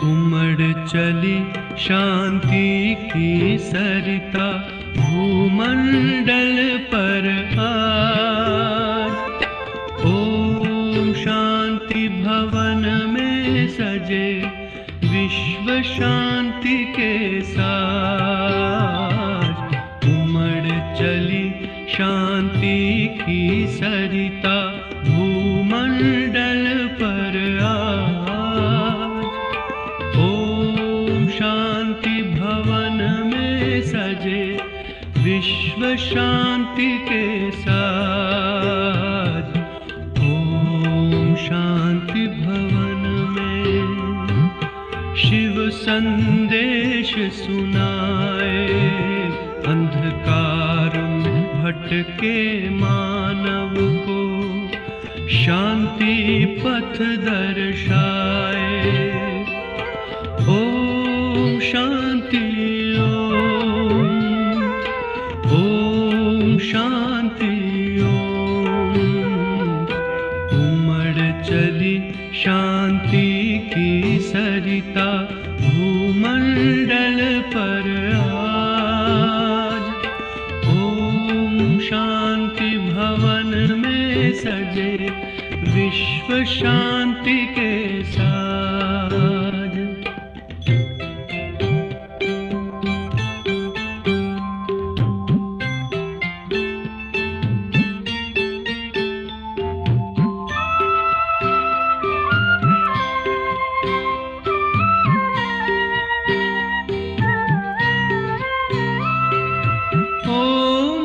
उमड़ चली शांति की सरिता भूमंडल पर आज। ओम शांति भवन में सजे विश्व शांति के साथ। उमड़ चली शांति की सरिता भूमंडल पर आज। ओम शांति भवन में सजे विश्व शांति के साथ। ओम शांति भवन में शिव संदेश सुनाए। अंधकार में भटके मानव को शांति पथ दर्शाए। ओम शांति ओम शांति ओम। उमड़ चली शांति की सरिता भूमंडल पर आज। ओम शांति भवन में सजे विश्व शांति के साथ।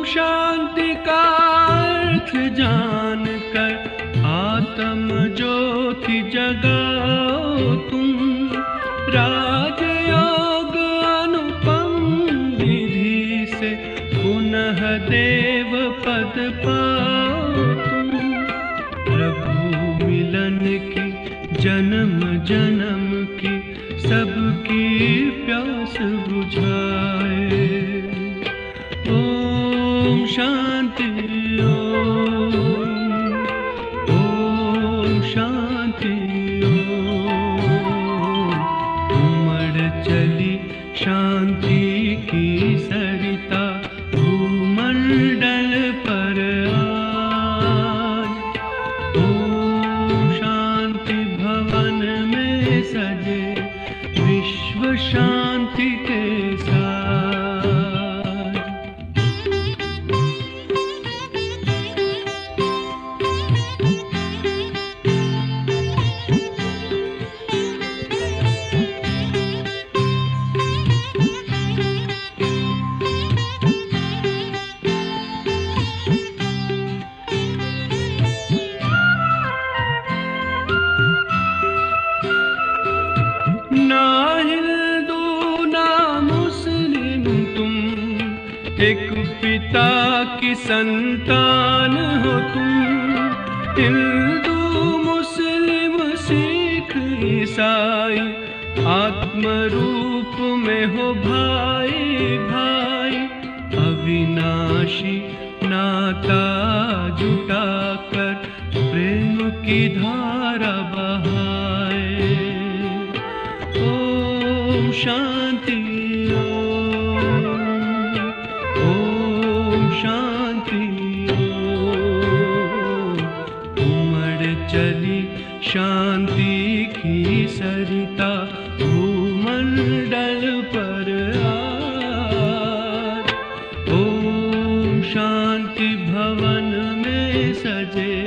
शांति का अर्थ जानकर आत्म ज्योति जगाओ तुम। राजयोग अनुपम विधि से पुनः देव पद पाओ तुम। प्रभु मिलन की जन्म जन्म की सबकी प्यास बुझाए। ओम शांति ओम शांति ओम। उमड़ चली शांति की सरिता भूमंडल पर आज। ओम शांति भवन में सजे विश्व शांति के साथ। ना हिंदू ना मुस्लिम तुम, एक पिता की संतान हो तुम। हिंदू मुस्लिम सिख ईसाई आत्म रूप में हो भाई भाई। अविनाशी नाता जुटाकर प्रेम की धारा बहाए। ओम शांति ओम शांति ओम। उमड़ चली शांति की सरिता भूमंडल पर आज। ओम शांति भवन में सजे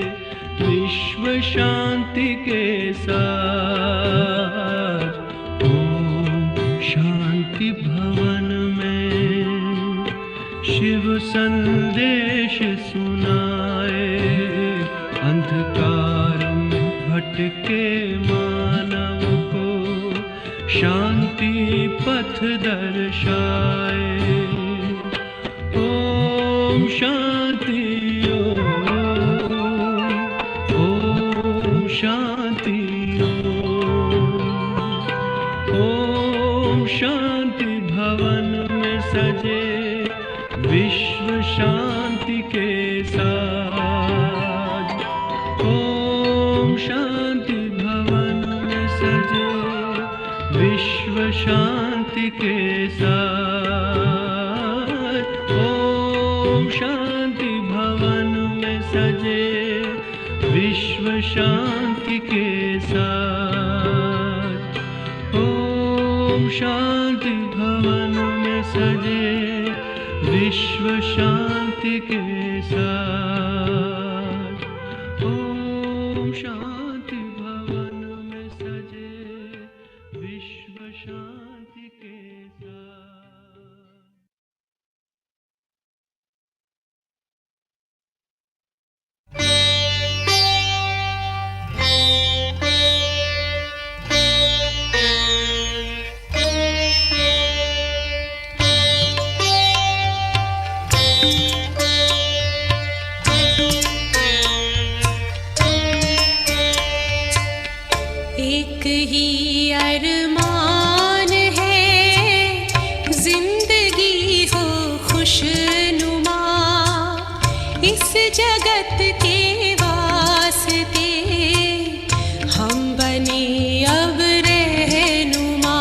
विश्व शांति के साथ। शांति भवन में शिव संदेश सुनाए। अंधकार में भटके मानव को शांति पथ दर्शाए। ओम शांति ओम शांति। सजे विश्व शांति के साथ। ओम शांति भवन में सजे विश्व शांति के साथ। ओम शांति भवन में सजे विश्व शांति के साथ। ओम शांति भवन में सजे विश्व शांति के साथ। ओम शांति भवन में सजे विश्व शांति के साथ। एक ही अरमान है जिंदगी हो खुशनुमा, इस जगत के वास्ते हम बने अब रहनुमा,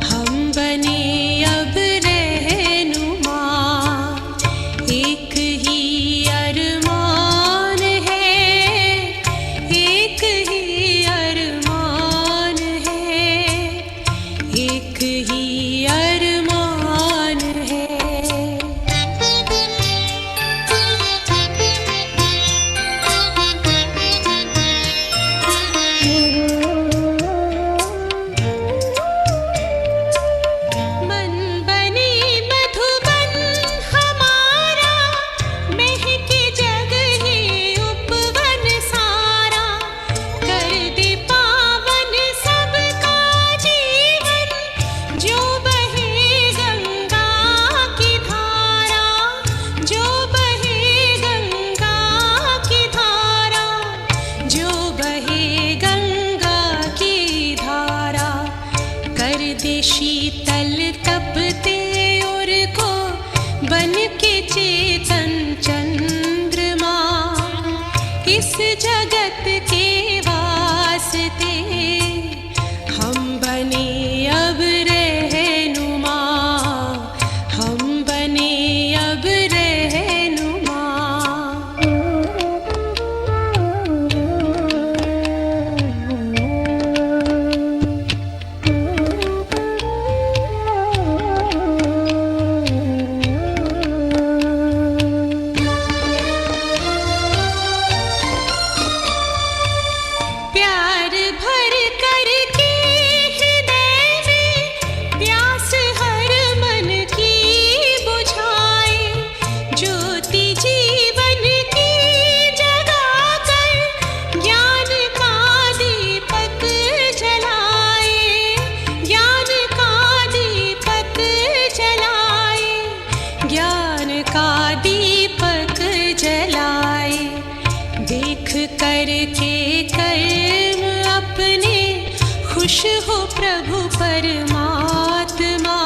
हम बने अब रहनुमा। एक ही अरमान है, एक ही अरमान है, एक ही अरमान है। मन बने मधुबन हमारा, महके जग ही उपवन सारा, कर दे पावन सबका जीवन, जो बहे गंगा की धारा, जो बहे गंगा की धारा, जो बहे गंगा की धारा। कर दे शीतल तपते और को बन के चेतन चंद्रमा, इस जगत के वास्ते हम बने अब रहनुमा, हम बने अब रहनुमा। प्यार भर करके हृदय में प्यास हर मन की बुझाए, ज्योति जीवन की जगा कर ज्ञान का दीपक जलाए, ज्ञान का दीपक जलाए, ज्ञान का दीपक जलाए। देख करके कर्म अपने खुश हो प्रभु परमात्मा,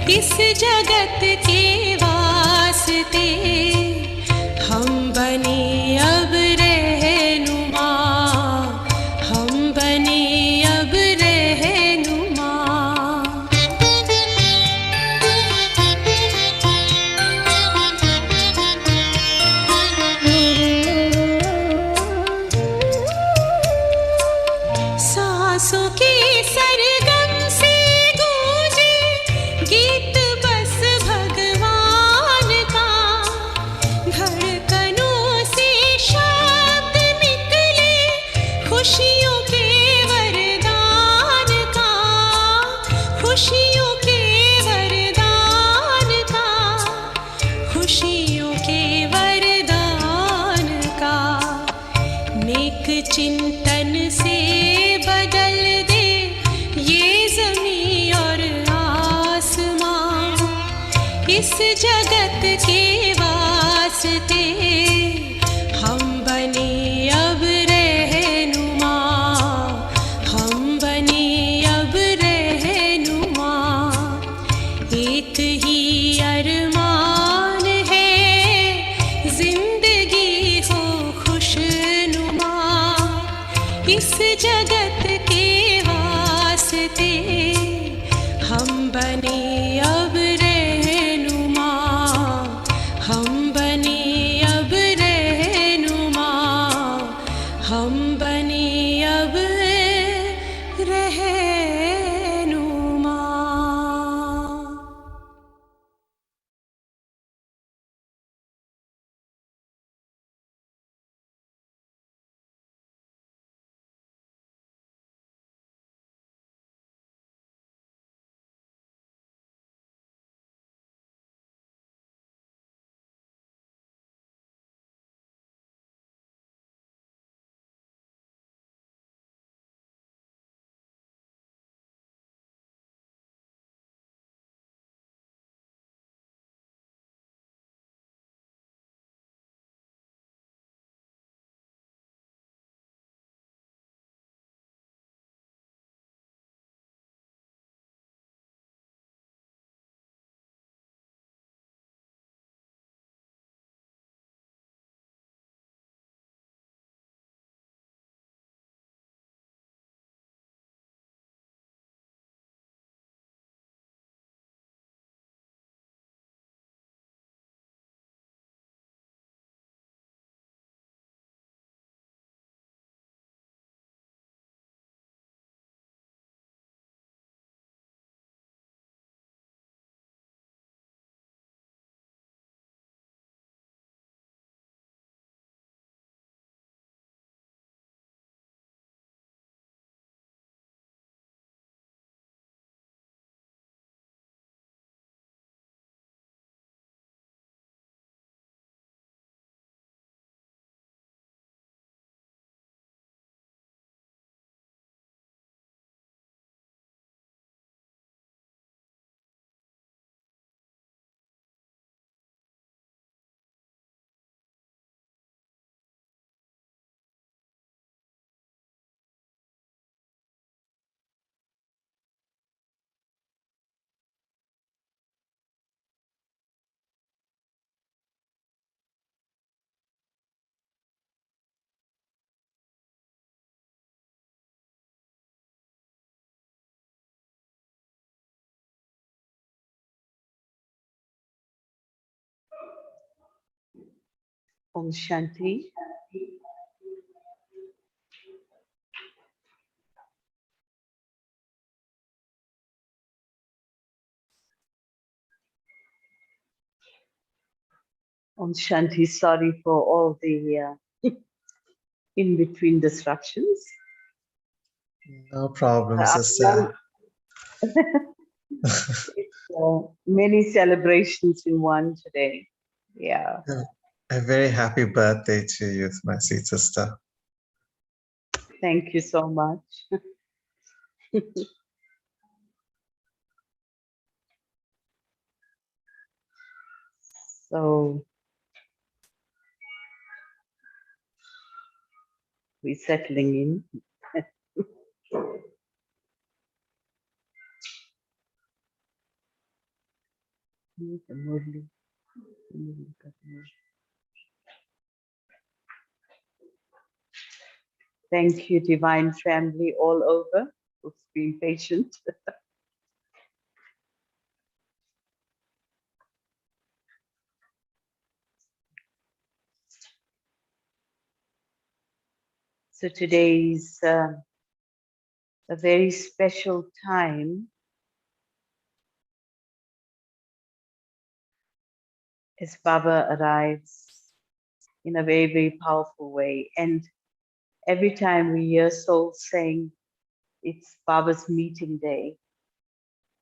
इस जगत के वास्ते हम बने अब रहनुमा, हम बने अब रहनुमा। सांसों के सरगम से गूंजे गीत बस भगवान का, धड़कनों से शब्द निकले खुशियों के वरदान का, खुशियों के वरदान का, खुशियों के वरदान का। नेक चिंतन से बदल दे ये ज़मीं और आसमां, इस जगत के वास्ते हम बने अब रहनुमा, हम बने अब रहनुमा। बने अब रहनुमा, हम बने अब रहनुमा, हम बने अब रहनुमा। Om Shanti. Om Shanti. Sorry for all the in-between disruptions. No problem, Uh, sister. Many celebrations in one today. Yeah. A very happy birthday to you, my sweet sister. Thank you so much. So we're settling in. Murli. Thank you, Divine Family all over, who's been patient. So today is a very special time as Baba arrives in a very, very powerful way. And every time we hear souls saying it's Baba's meeting day,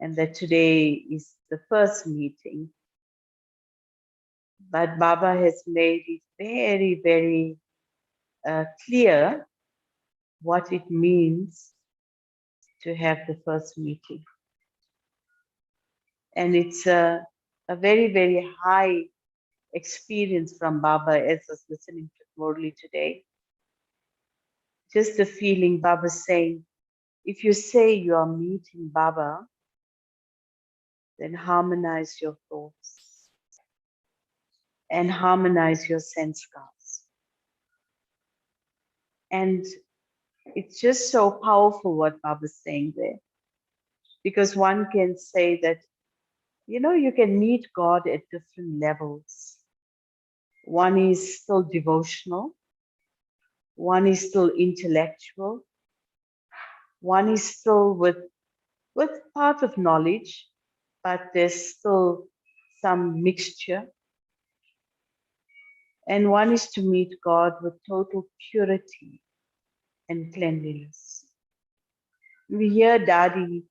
and that today is the first meeting, but Baba has made it very, very clear what it means to have the first meeting. And it's a very, very high experience from Baba as I was listening to Murli today. Just the feeling Baba saying, if you say you are meeting Baba, then harmonize your thoughts and harmonize your sense cars. And it's just so powerful what Baba's saying there. because one can say that, you can meet God at different levels. One is still devotional, one is still intellectual, one is still with part of knowledge, but there's still some mixture. And one is to meet God with total purity and cleanliness. We hear Dadi,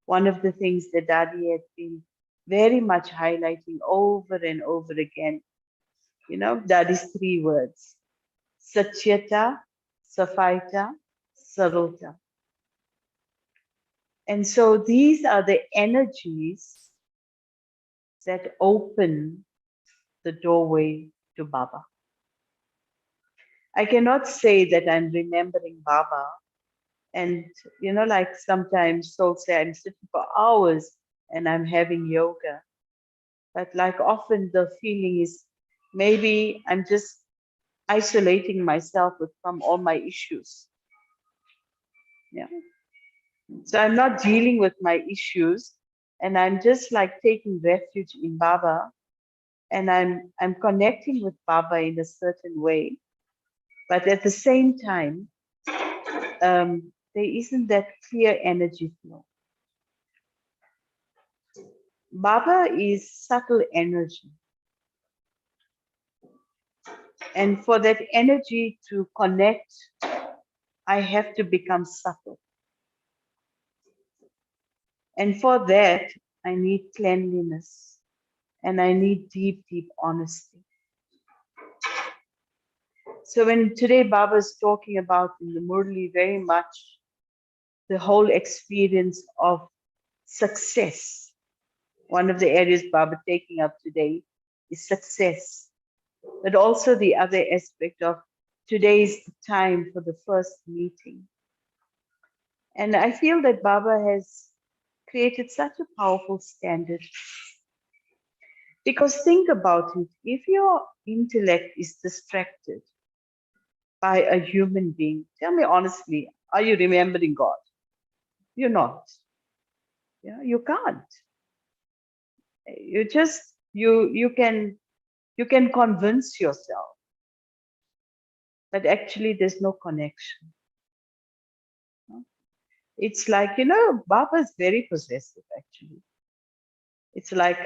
one of the things that Dadi had been very much highlighting over and over again, Dadi's 3 words: Satyata, Safaita, Sarota. And so these are the energies that open the doorway to Baba. I cannot say that I'm remembering Baba and, like sometimes souls say I'm sitting for hours and I'm having yoga. But like often the feeling is maybe I'm just isolating myself from all my issues. Yeah. So I'm not dealing with my issues and I'm just like taking refuge in Baba, and I'm connecting with Baba in a certain way. But at the same time, there isn't that clear energy flow. Baba is subtle energy. And for that energy to connect, I have to become subtle. And for that, I need cleanliness and I need deep, deep honesty. So when today Baba is talking about in the Murli very much the whole experience of success, one of the areas Baba taking up today is success, but also the other aspect of today is the time for the first meeting. And I feel that Baba has created such a powerful standard. Because think about it, if your intellect is distracted by a human being, tell me honestly, are you remembering God? You're not. Yeah, you can't. You just you can convince yourself, but actually there's no connection. It's like, Baba is very possessive actually. It's like,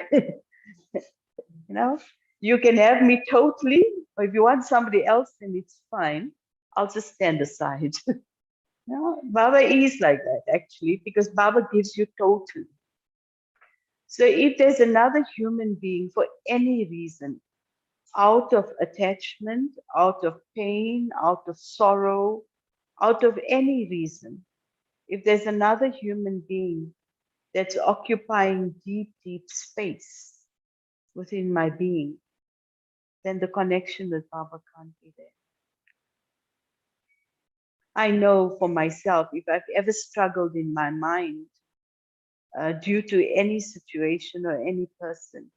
you can have me totally, or if you want somebody else, then it's fine. I'll just stand aside. Baba is like that actually, because Baba gives you total. So if there's another human being for any reason, out of attachment, out of pain, out of sorrow, out of any reason, if there's another human being that's occupying deep, deep space within my being, then the connection with Baba can't be there. I know for myself, if I've ever struggled in my mind due to any situation or any person,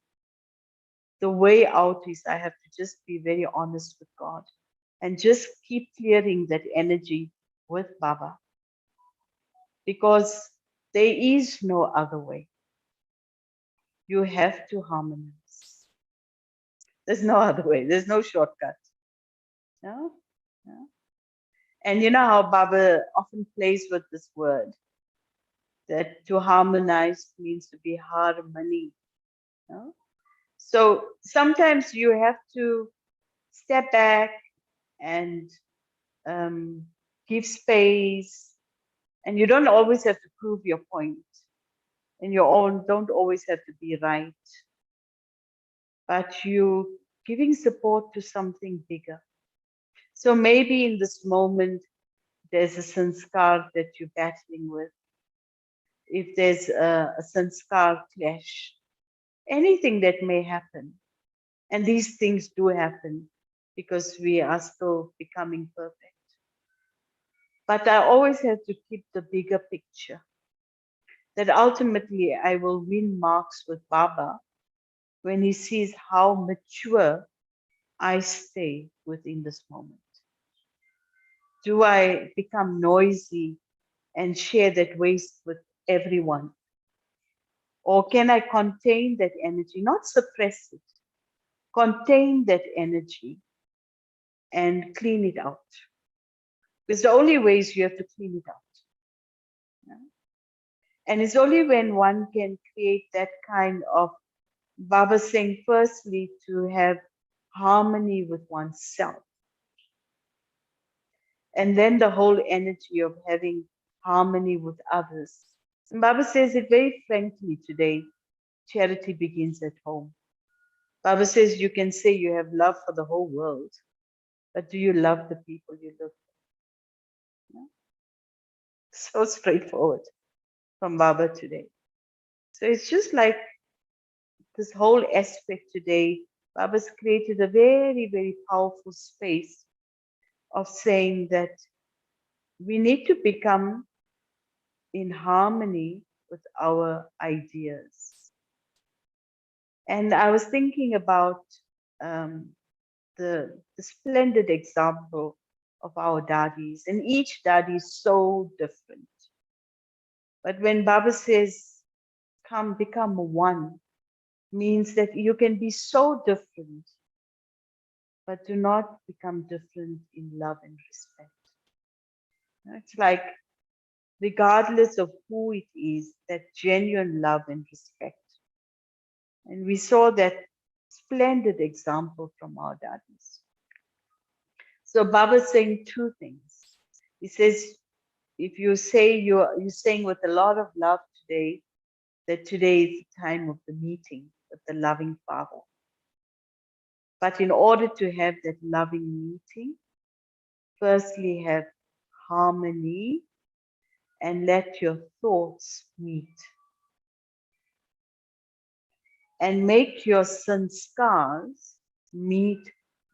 the way out is I have to just be very honest with God and just keep clearing that energy with Baba, because there is no other way. You have to harmonize. There's no other way. There's no shortcut. No? No? And you know how Baba often plays with this word, that to harmonize means to be harmony. No? So sometimes you have to step back and give space, and you don't always have to prove your point, and you don't always have to be right, but you giving support to something bigger. So maybe in this moment there's a sanskar that you're battling with. If there's a sanskar clash, anything that may happen, and these things do happen because we are still becoming perfect. But I always have to keep the bigger picture, that ultimately I will win marks with Baba when he sees how mature I stay within this moment. Do I become noisy and share that waste with everyone? Or can I contain that energy, not suppress it, contain that energy and clean it out? Because the only way is you have to clean it out. Yeah? And it's only when one can create that kind of, Baba saying, firstly, to have harmony with oneself. And then the whole energy of having harmony with others. And Baba says it very frankly today, charity begins at home. Baba says you can say you have love for the whole world, but do you love the people you love? Yeah? So straightforward from Baba today. So it's just like this whole aspect today. Baba's created a very, very powerful space of saying that we need to become in harmony with our ideas. And I was thinking about the splendid example of our dadis, and each dadi is so different. But when Baba says, come become one, means that you can be so different, but do not become different in love and respect. It's like, regardless of who it is, that genuine love and respect. And we saw that splendid example from our daddies. So Baba's saying two things. He says, if you say you're saying with a lot of love today, that today is the time of the meeting with the loving Father. But in order to have that loving meeting, firstly have harmony and let your thoughts meet. And make your sanskars meet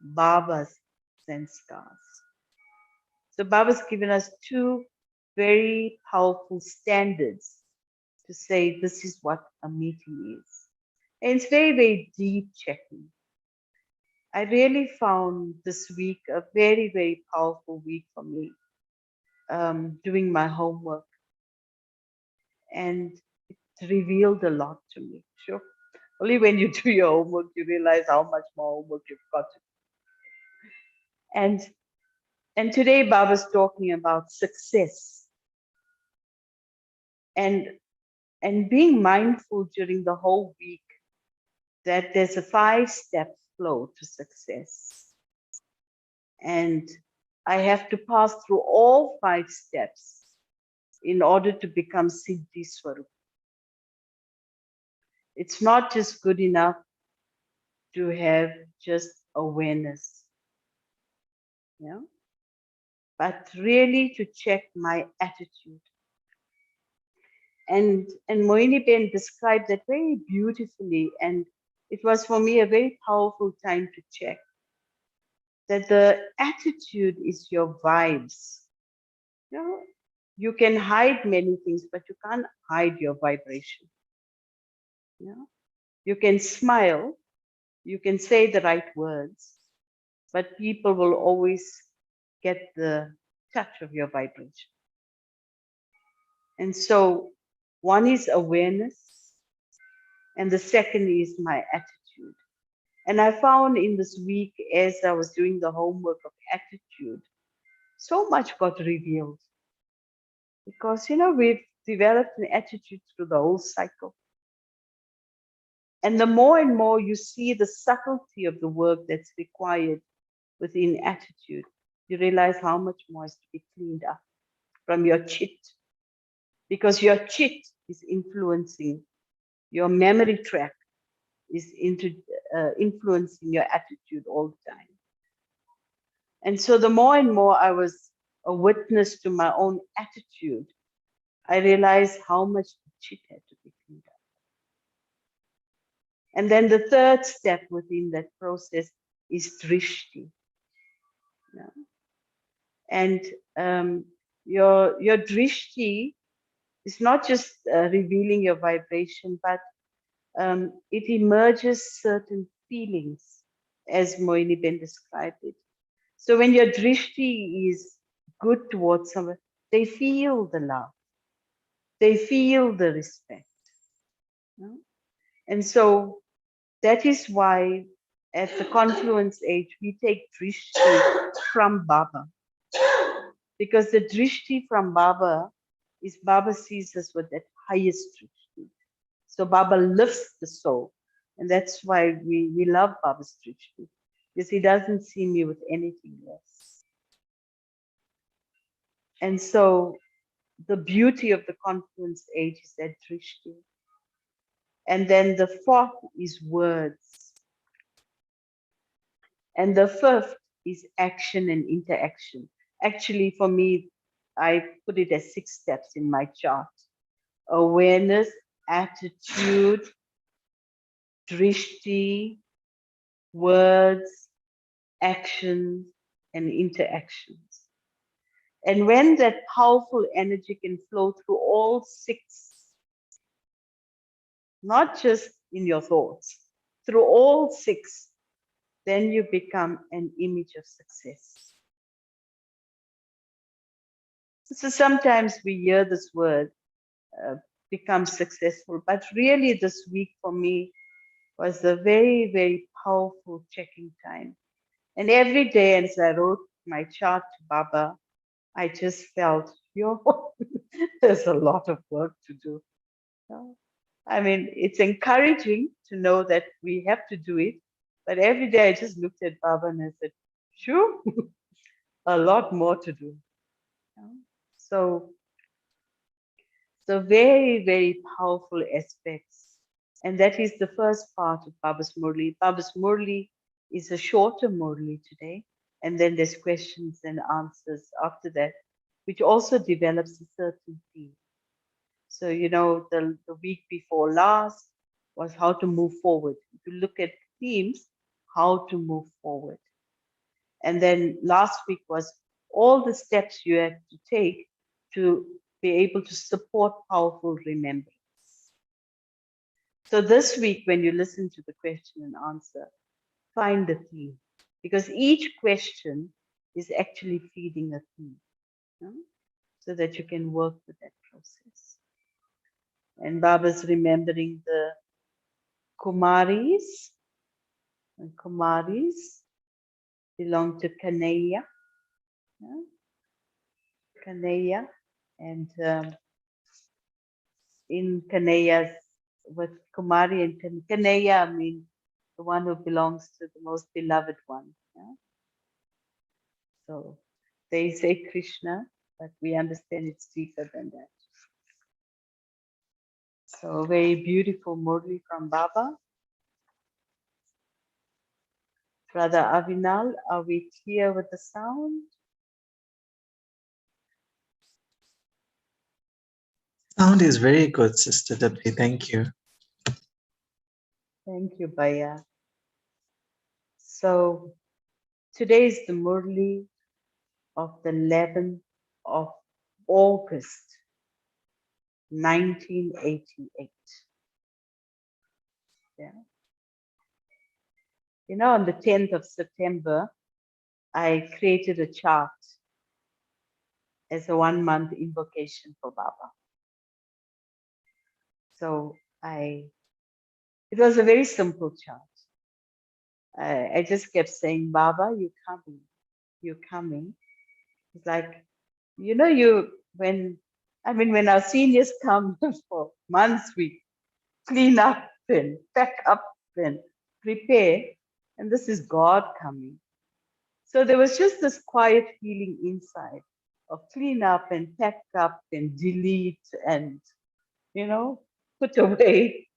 Baba's sanskars. So Baba's given us two very powerful standards to say this is what a meeting is. And it's very, very deep checking. I really found this week a very, very powerful week for me, doing my homework. And it revealed a lot to me. Sure. Only when you do your homework, you realize how much more homework you've got to do. And today Baba's talking about success and being mindful during the whole week that there's a 5-step flow to success. And I have to pass through all 5 steps in order to become Siddhi Swarup. It's not just good enough to have just awareness, yeah, but really to check my attitude. And Moini Ben described that very beautifully, and it was for me a very powerful time to check that the attitude is your vibes. You know, you can hide many things, but you can't hide your vibration. Yeah? You can smile, you can say the right words, but people will always get the touch of your vibration. And so one is awareness, and the second is my attitude. And I found in this week, as I was doing the homework of attitude, so much got revealed. Because, you know, we've developed an attitude through the whole cycle. And the more and more you see the subtlety of the work that's required within attitude, you realize how much more is to be cleaned up from your chit. Because your chit is influencing your memory track, is influencing your attitude all the time. And so the more and more I was a witness to my own attitude, I realized how much the chit had to be cleaned up. And then the third step within that process is drishti. Yeah. And your drishti is not just revealing your vibration, but it emerges certain feelings, as Moini Ben described it. So when your drishti is good towards someone, they feel the love, they feel the respect. know? And so that is why at the confluence age, we take drishti from Baba. Because the drishti from Baba is Baba sees us with that highest drishti. So Baba lifts the soul. And that's why we love Baba's drishti. Because he doesn't see me with anything less. And so the beauty of the confluence age is that drishti. And then the fourth is words. And the fifth is action and interaction. Actually, for me, I put it as 6 steps in my chart. Awareness, attitude, drishti, words, actions, and interactions. And when that powerful energy can flow through all 6, not just in your thoughts, through all 6, then you become an image of success. So sometimes we hear this word, become successful, but really this week for me was a very, very powerful checking time. And every day as I wrote my chart to Baba, I just felt, yo, there's a lot of work to do. I mean, it's encouraging to know that we have to do it, but every day I just looked at Baba and I said, sure, a lot more to do. So very, very powerful aspects. And that is the first part of Baba's Murli. Baba's Murli is a shorter Murli today. And then there's questions and answers after that, which also develops a certain theme. So, you know, the week before last was how to move forward. If you look at themes, how to move forward. And then last week was all the steps you have to take to be able to support powerful remembrance. So this week, when you listen to the question and answer, find the theme, because each question is actually feeding a theme, so that you can work with that process. And Baba's remembering the Kumaris, and Kumaris belong to Kanaya. Kanaya, and in Kanaya's, with Kumari and Kanaya, I mean the one who belongs to the most beloved one. So they say Krishna, but we understand it's deeper than that. So very beautiful Murli from Baba. Brother Avinal, are we clear with the sound? Sound is very good, Sister Dipty. Thank you. Thank you, Baya. So today is the Murli of the 11th of August, 1988. Yeah. You know, on the 10th of September, I created a chart as a 1-month invocation for Baba. So it was a very simple chart. I just kept saying, Baba, you're coming. It's like, you know, when our seniors come for months, we clean up and pack up and prepare, and this is God coming. So there was just this quiet feeling inside of clean up and pack up and delete and, you know, put away.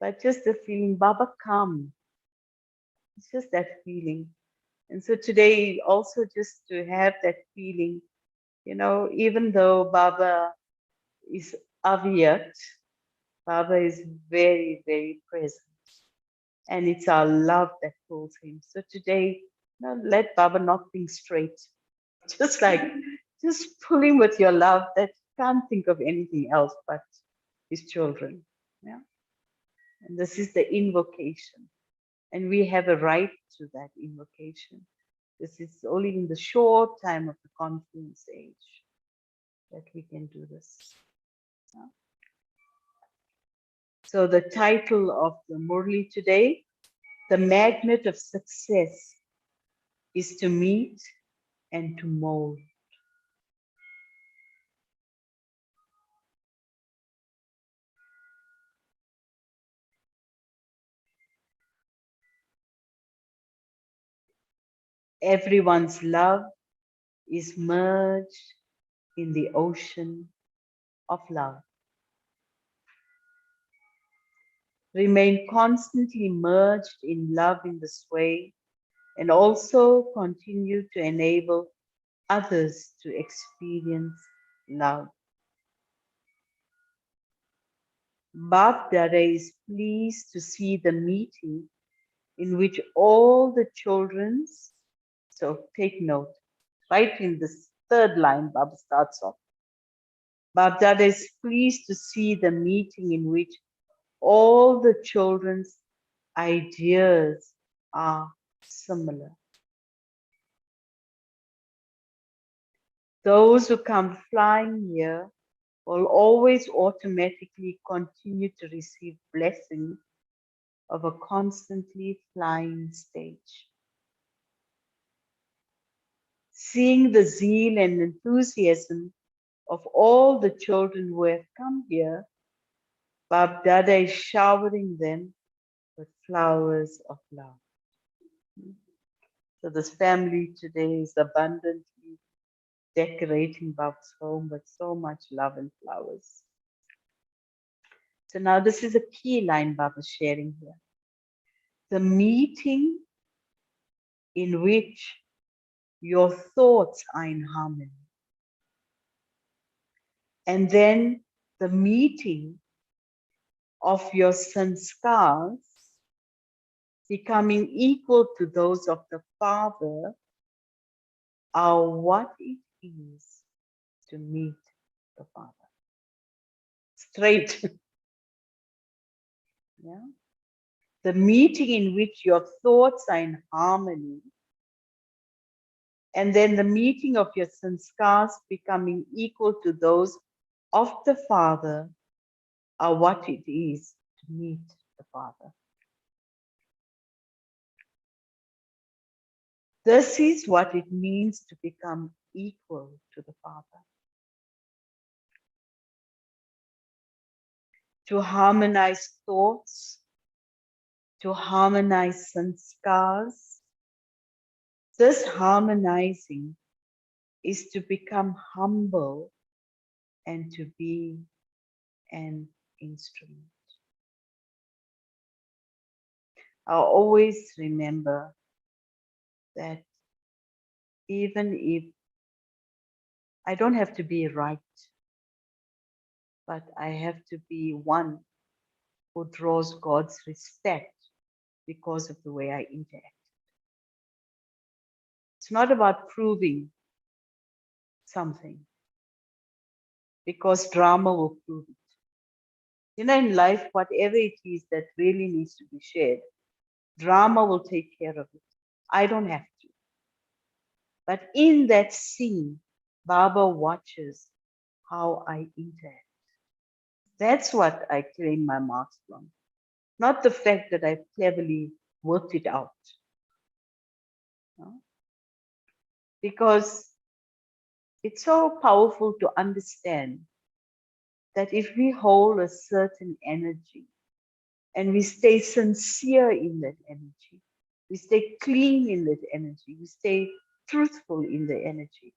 But just the feeling, Baba, come. It's just that feeling. And so today, also just to have that feeling, you know, even though Baba is Aviyat, Baba is very, very present. And it's our love that pulls him. So today, you know, let Baba knock things straight. Just pull him with your love that can't think of anything else but his children. Yeah. And this is the invocation. And we have a right to that invocation. This is only in the short time of the confluence age that we can do this. Yeah. So the title of the Murli today, the magnet of success is to meet and to mold. Everyone's love is merged in the ocean of love. Remain constantly merged in love in this way and also continue to enable others to experience love. Bap Dada is pleased to see the meeting in which all the children's, so take note, right in this third line, Baba starts off. Bap Dada is pleased to see the meeting in which all the children's ideas are similar. Those who come flying here will always automatically continue to receive blessings of a constantly flying stage. Seeing the zeal and enthusiasm of all the children who have come here, Bab Dada is showering them with flowers of love. So this family today is abundantly decorating Bab's home with so much love and flowers. So now this is a key line Baba is sharing here. The meeting in which your thoughts are in harmony. And then the meeting of your sanskars becoming equal to those of the Father are what it is to meet the Father. Straight. Yeah. The meeting in which your thoughts are in harmony, and then the meeting of your sanskars becoming equal to those of the Father are what it is to meet the Father. This is what it means to become equal to the Father. To harmonize thoughts, to harmonize sanskars. This harmonizing is to become humble and to be an instrument. I'll always remember that even if I don't have to be right, but I have to be one who draws God's respect because of the way I interact. It's not about proving something, because drama will prove it. You know, in life, whatever it is that really needs to be shared, drama will take care of it. I don't have to. But in that scene, Baba watches how I interact. That's what I claim my marks from. Not the fact that I've cleverly worked it out. No? Because it's so powerful to understand that if we hold a certain energy and we stay sincere in that energy, we stay clean in that energy, we stay truthful in the energy,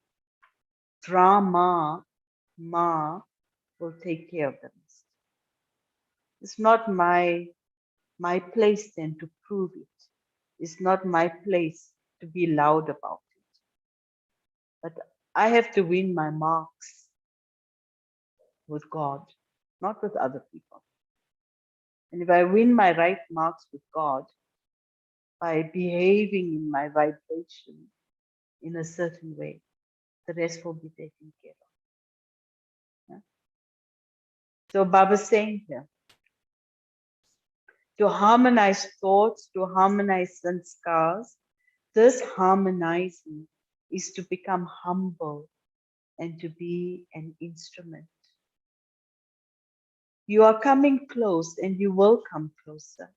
drama, ma, will take care of the rest. It's not my place then to prove it. It's not my place to be loud about it. But I have to win my marks with God, not with other people. And if I win my right marks with God by behaving in my vibration in a certain way, the rest will be taken care of. Yeah? So Baba's saying here, to harmonize thoughts, to harmonize sanskars, this harmonizing is to become humble and to be an instrument. You are coming close and you will come closer.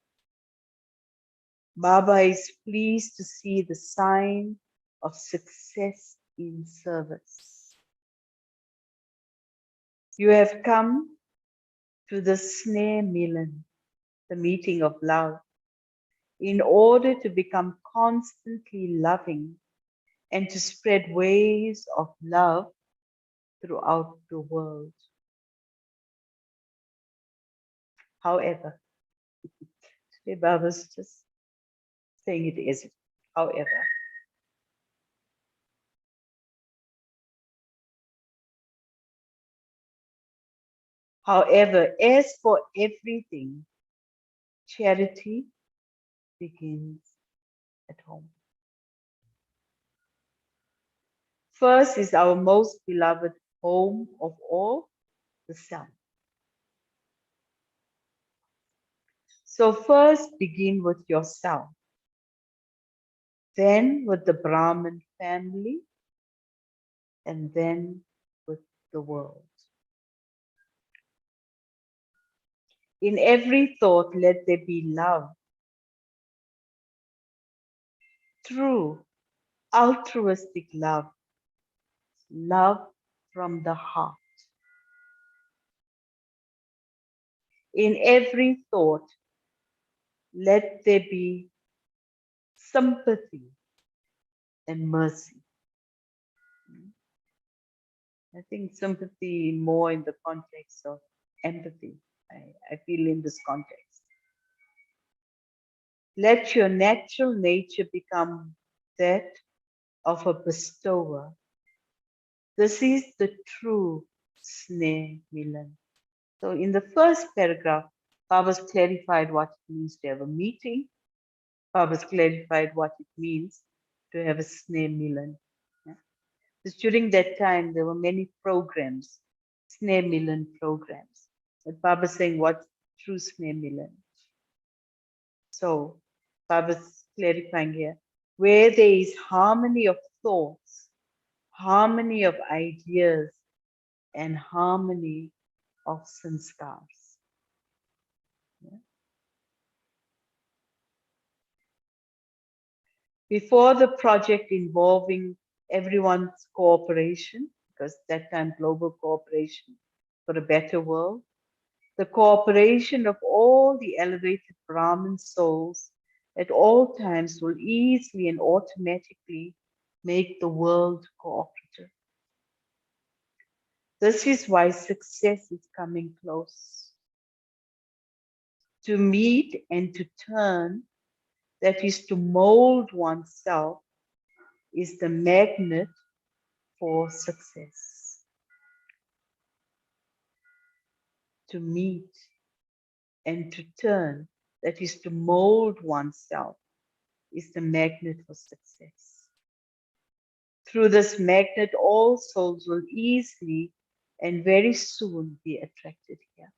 Baba is pleased to see the sign of success in service. You have come to the Sneh Milan, the meeting of love, in order to become constantly loving and to spread waves of love throughout the world. However, today Baba's just saying it isn't. However, as for everything, charity begins at home. First is our most beloved home of all, the self. So first begin with yourself, then with the Brahmin family, and then with the world. In every thought, let there be love, true, altruistic love, love from the heart. In every thought, let there be sympathy and mercy. I think sympathy more in the context of empathy. I feel in this context. Let your natural nature become that of a bestower. This is the true Sneh Milan. So in the first paragraph, Baba's clarified what it means to have a meeting. Baba's clarified what it means to have a Sneh Milan. Yeah. Because during that time, there were many programs, Sneh Milan programs. But Baba's saying what's true Sneh Milan. So Baba's clarifying here, where there is harmony of thoughts, harmony of ideas, and harmony of sanskars. Yeah. Before the project involving everyone's cooperation, because that time global cooperation for a better world, the cooperation of all the elevated Brahmin souls at all times will easily and automatically make the world cooperative. This is why success is coming close. To meet and to turn, that is to mold oneself, is the magnet for success. To meet and to turn, that is to mold oneself, is the magnet for success. Through this magnet, all souls will easily and very soon be attracted here.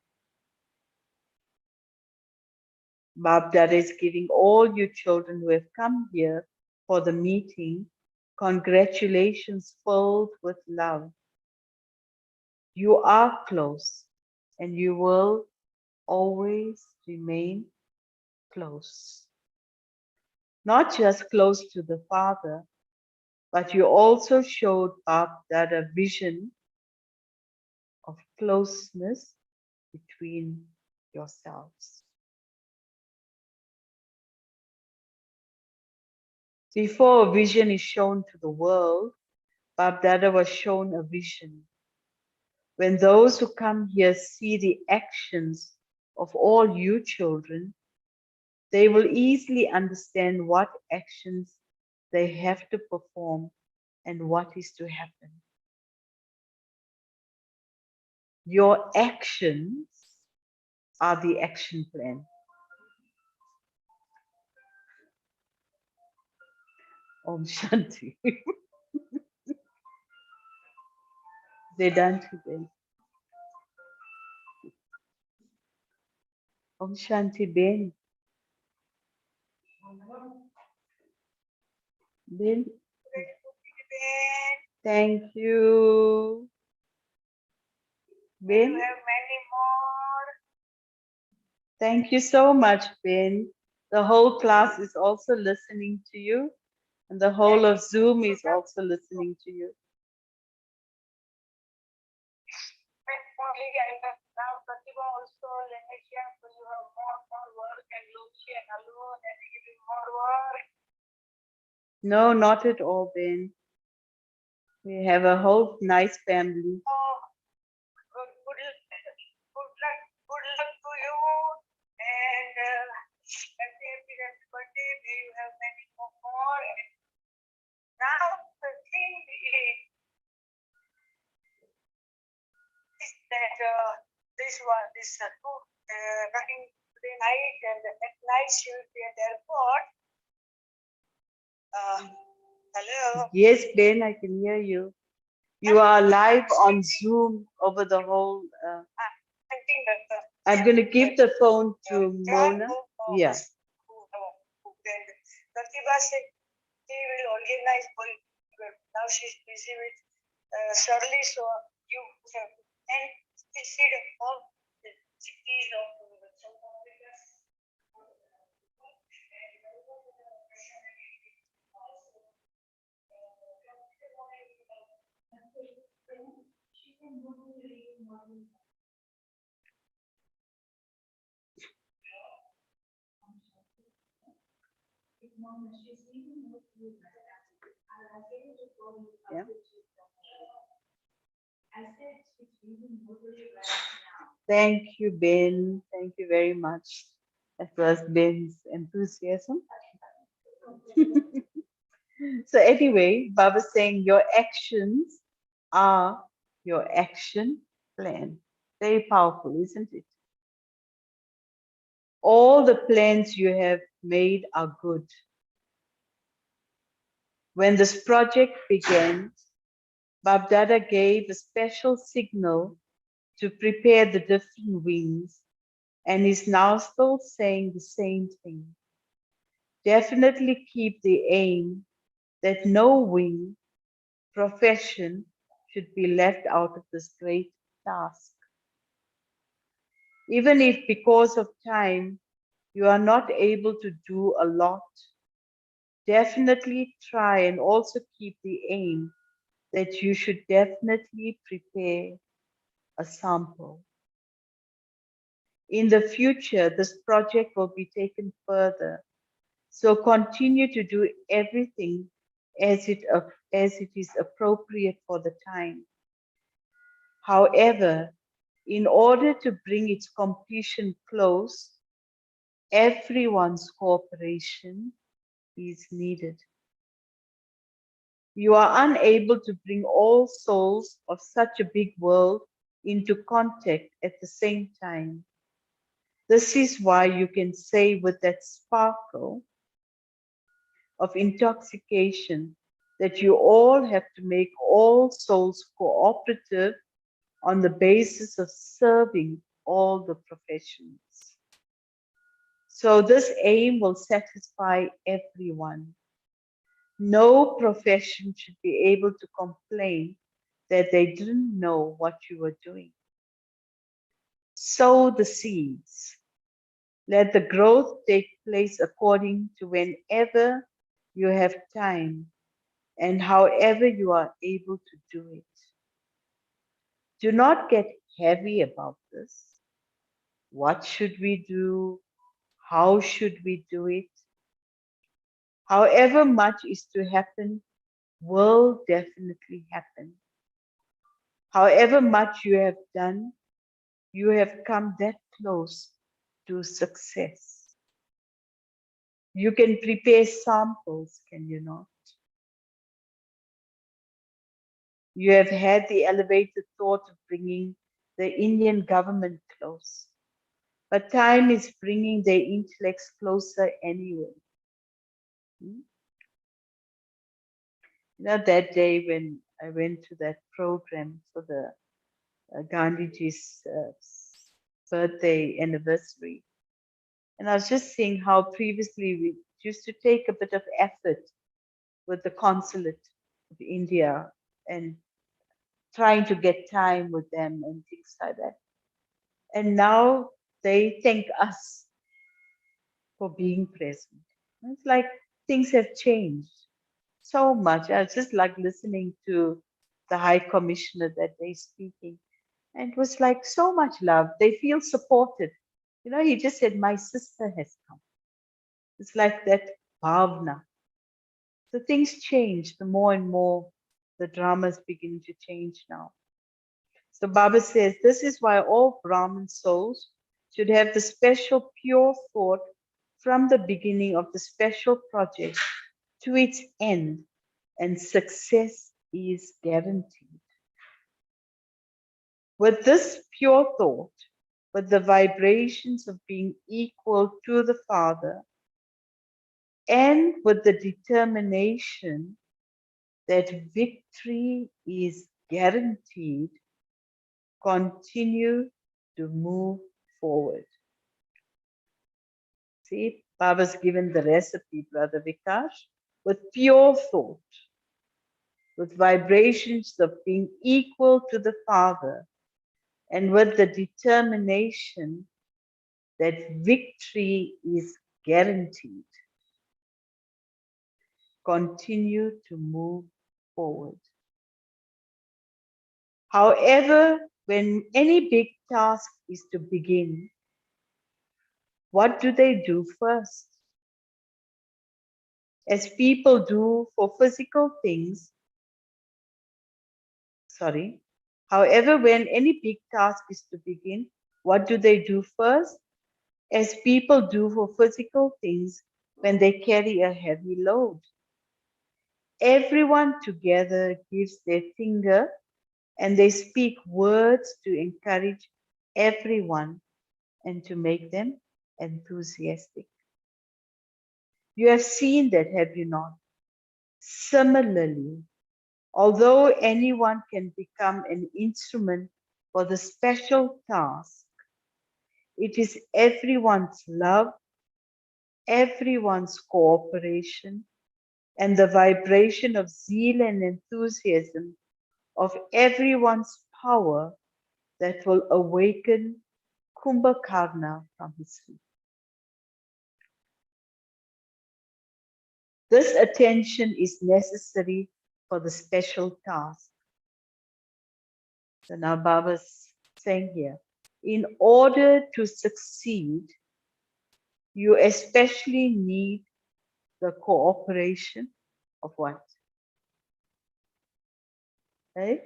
Bab Dada is giving all you children who have come here for the meeting congratulations filled with love. You are close and you will always remain close. Not just close to the Father, but you also showed Bab Dada vision of closeness between yourselves. Before a vision is shown to the world, Bab Dada was shown a vision. When those who come here see the actions of all you children, they will easily understand what actions they have to perform and what is to happen. Your actions are the action plan. Om Shanti. Vedanti Ben. Om Shanti Ben. Ben. Thank you. Ben. You have many more Thank you so much, Ben. The whole class is also listening to you, and the whole of Zoom is also listening to you. Only and now Pratibha also Lanisha, so you have more work and Lucy and alone and giving more work. No, not at all, Ben. We have a whole nice family. Oh, good luck to you and happy birthday. May you have many more. And now the thing is that this running today night and at night she will be at the airport. Hello. Yes, Ben, I can hear you. You are live on Zoom over the whole. I think that I'm going to give the phone to Mona. Yeah. Pratibha said she will organize for you. Now she's busy with Shirley, so you have and she said all the cities of South Africa. Yeah. Thank you, Ben. Thank you very much. That was Ben's enthusiasm. So anyway, Baba's saying your actions are your action plan. Very powerful, isn't it? All the plans you have made are good. When this project began, Babdada gave a special signal to prepare the different wings and is now still saying the same thing. Definitely keep the aim that no wing profession should be left out of this great task. Even if because of time you are not able to do a lot, definitely try and also keep the aim that you should definitely prepare a sample. In the future, this project will be taken further. So continue to do everything as it is appropriate for the time. However, in order to bring its completion close, everyone's cooperation is needed. You are unable to bring all souls of such a big world into contact at the same time. This is why you can say with that sparkle of intoxication that you all have to make all souls cooperative on the basis of serving all the professions. So this aim will satisfy everyone. No profession should be able to complain that they didn't know what you were doing. Sow the seeds. Let the growth take place according to whenever you have time and however you are able to do it. Do not get heavy about this. What should we do? How should we do it? However much is to happen will definitely happen. However much you have done, you have come that close to success. You can prepare samples, can you not? You have had the elevated thought of bringing the Indian government close. But time is bringing their intellects closer anyway. Hmm? That day when I went to that program for the Gandhiji's birthday anniversary, and I was just seeing how previously we used to take a bit of effort with the consulate of India and trying to get time with them and things like that. And now They thank us for being present. It's like things have changed so much. I was just like listening to the High Commissioner that day speaking. And it was like so much love. They feel supported. You know, he just said, my sister has come. It's like that bhavna. So things change the more and more the dramas begin to change now. So Baba says, this is why all Brahmin souls should have the special pure thought from the beginning of the special project to its end, and success is guaranteed. With this pure thought, with the vibrations of being equal to the Father, and with the determination that victory is guaranteed, continue to move forward. See, Baba's given the recipe, Brother Vikash, with pure thought, with vibrations of being equal to the Father, and with the determination that victory is guaranteed. Continue to move forward. However, when any big task is to begin, what do they do first? As people do for physical things, however, when any big task is to begin, what do they do first? As people do for physical things when they carry a heavy load. Everyone together gives their finger and they speak words to encourage everyone and to make them enthusiastic. You have seen that, have you not? Similarly, although anyone can become an instrument for the special task, it is everyone's love, everyone's cooperation, and the vibration of zeal and enthusiasm of everyone's power that will awaken Kumbhakarna from his sleep. This attention is necessary for the special task. So now Baba's saying here, in order to succeed, you especially need the cooperation of what? Right?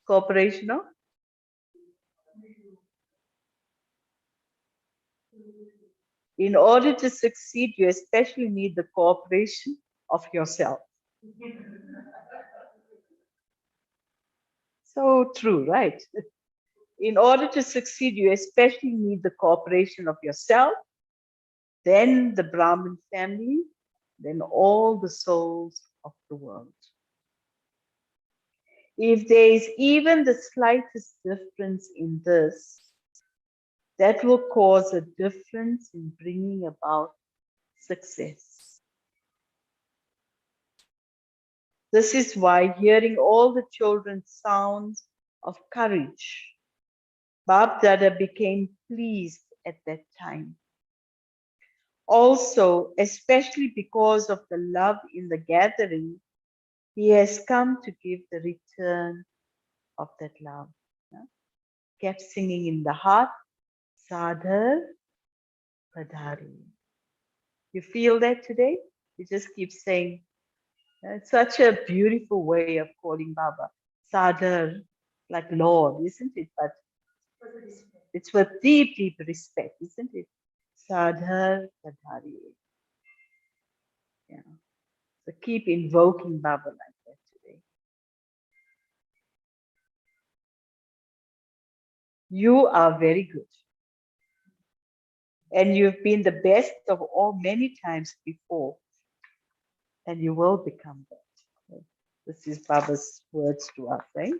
Cooperation of? In order to succeed, you especially need the cooperation of yourself. So true, right? In order to succeed, you especially need the cooperation of yourself, then the Brahmin family, then all the souls of the world. If there is even the slightest difference in this, that will cause a difference in bringing about success. This is why hearing all the children's sounds of courage, Bab Dada became pleased at that time. Also, especially because of the love in the gathering, he has come to give the return of that love. Kept singing in the heart, Sadhar Padhari. You feel that today? You just keep saying, it's such a beautiful way of calling Baba. Sadhar, like Lord, isn't it? But it's with deep, deep respect, isn't it? Sadhar Padhari. Yeah. So keep invoking Baba like that today. You are very good. And you've been the best of all many times before. And you will become that. This is Baba's words to us, right?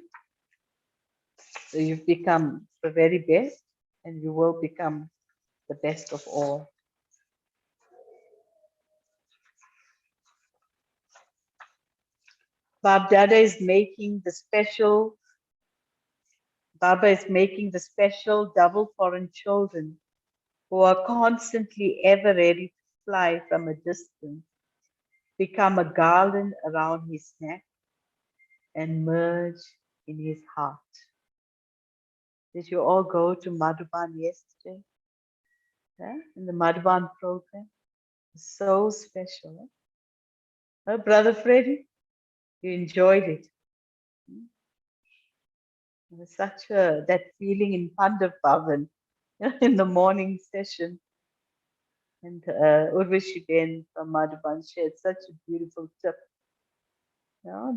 So you've become the very best and you will become the best of all. Bab Dada is making the special Baba is making the special double foreign children who are constantly ever ready to fly from a distance become a garland around his neck and merge in his heart. Did you all go to Madhuban yesterday? Yeah? In the Madhuban program? So special. Brother Freddy, you enjoyed it. It was such that feeling in Pandav Bhavan in the morning session. And Urvashi Ben from Madhuban shared such a beautiful tip.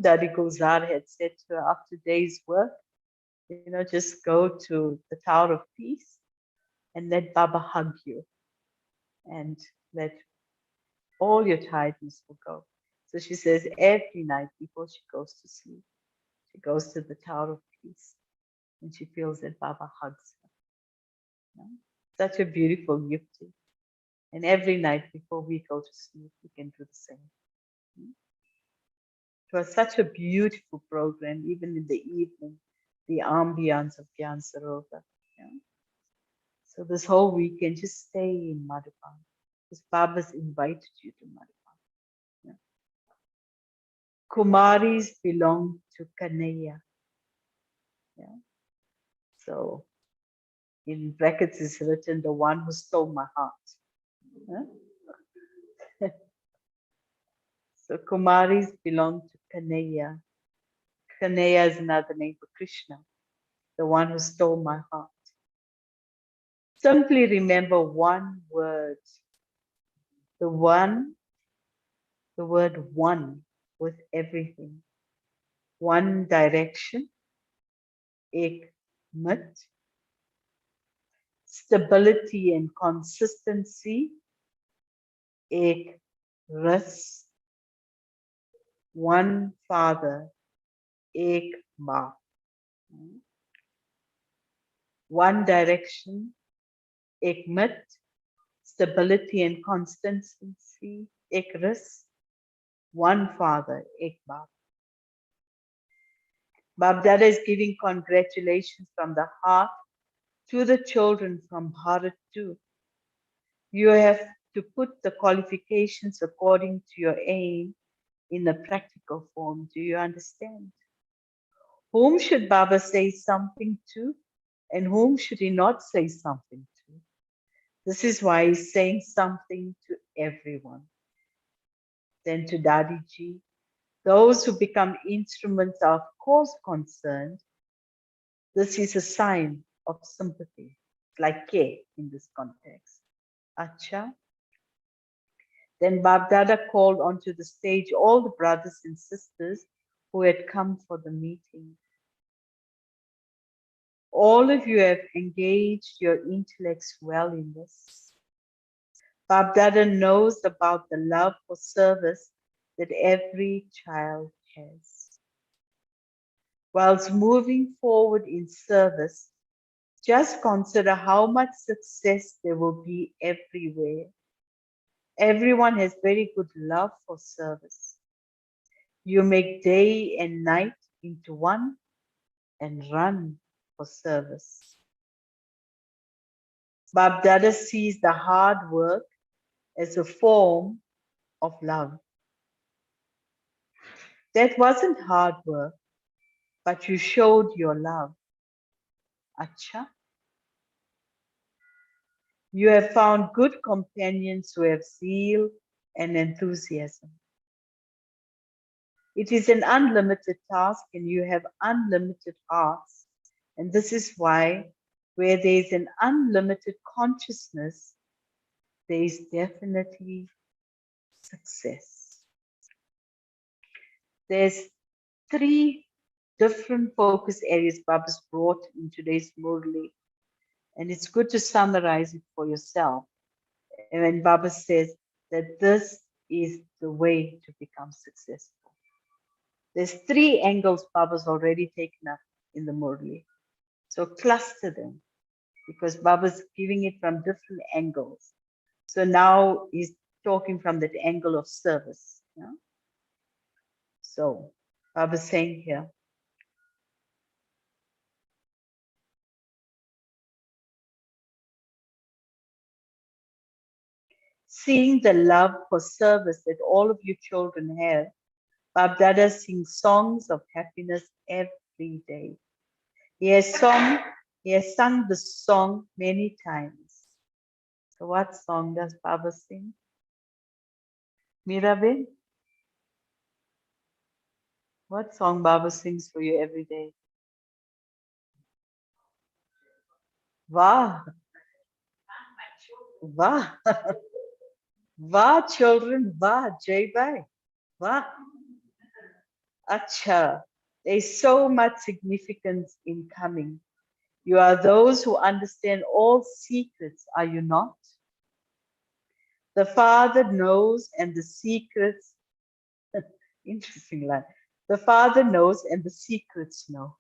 Daddy Gulzar had said to her after day's work, just go to the Tower of Peace and let Baba hug you and let all your tiredness will go. So she says every night before she goes to sleep, she goes to the Tower of Peace and she feels that Baba hugs her. Such a beautiful yukti. And every night before we go to sleep, we can do the same. It was such a beautiful program, even in the evening, the ambience of Gyan Sarovar. So this whole weekend, just stay in Madhuban, because Baba's invited you to Madhuban. Kumaris belong to Kanaya. So in brackets is written, the one who stole my heart. So Kumaris belong to Kanaya. Kanaya is another name for Krishna, the one who stole my heart. Simply remember one word. The word one with everything. One direction, ek mit. Stability and consistency, ek ras. One father, ek ma. One direction, ek mit. Stability and consistency, ek ras. One father, ek ma. Babdada is giving congratulations from the heart to the children from Bharat too. You have to put the qualifications according to your aim in a practical form. Do you understand? Whom should Baba say something to, and whom should he not say something to? This is why he's saying something to everyone. Then to Dadiji, those who become instruments are of course concerned. This is a sign of sympathy, like K in this context. Acha. Then Babdada called onto the stage all the brothers and sisters who had come for the meeting. All of you have engaged your intellects well in this. Babdada knows about the love for service that every child has. Whilst moving forward in service, just consider how much success there will be everywhere. Everyone has very good love for service. You make day and night into one and run for service. Babdada sees the hard work as a form of love. That wasn't hard work, but you showed your love. Acha. You have found good companions who have zeal and enthusiasm. It is an unlimited task and you have unlimited hearts. And this is why where there is an unlimited consciousness, there is definitely success. There's 3 different focus areas Baba's brought in today's Murli. And it's good to summarize it for yourself. And when Baba says that this is the way to become successful. There's 3 angles Baba's already taken up in the Murli. So cluster them because Baba's giving it from different angles. So now he's talking from that angle of service. Yeah? So Baba's saying here, Seeing the love for service that all of you children have, Babdada sings songs of happiness every day. He has sung the song many times. So what song does Baba sing? Mirabe? What song Baba sings for you every day? Wah, wah, wah, children, wah, Jai Bhai, wah. Acha, there's so much significance in coming. You are those who understand all secrets, are you not? The Father knows and the secrets, interesting line. The Father knows and the secrets know.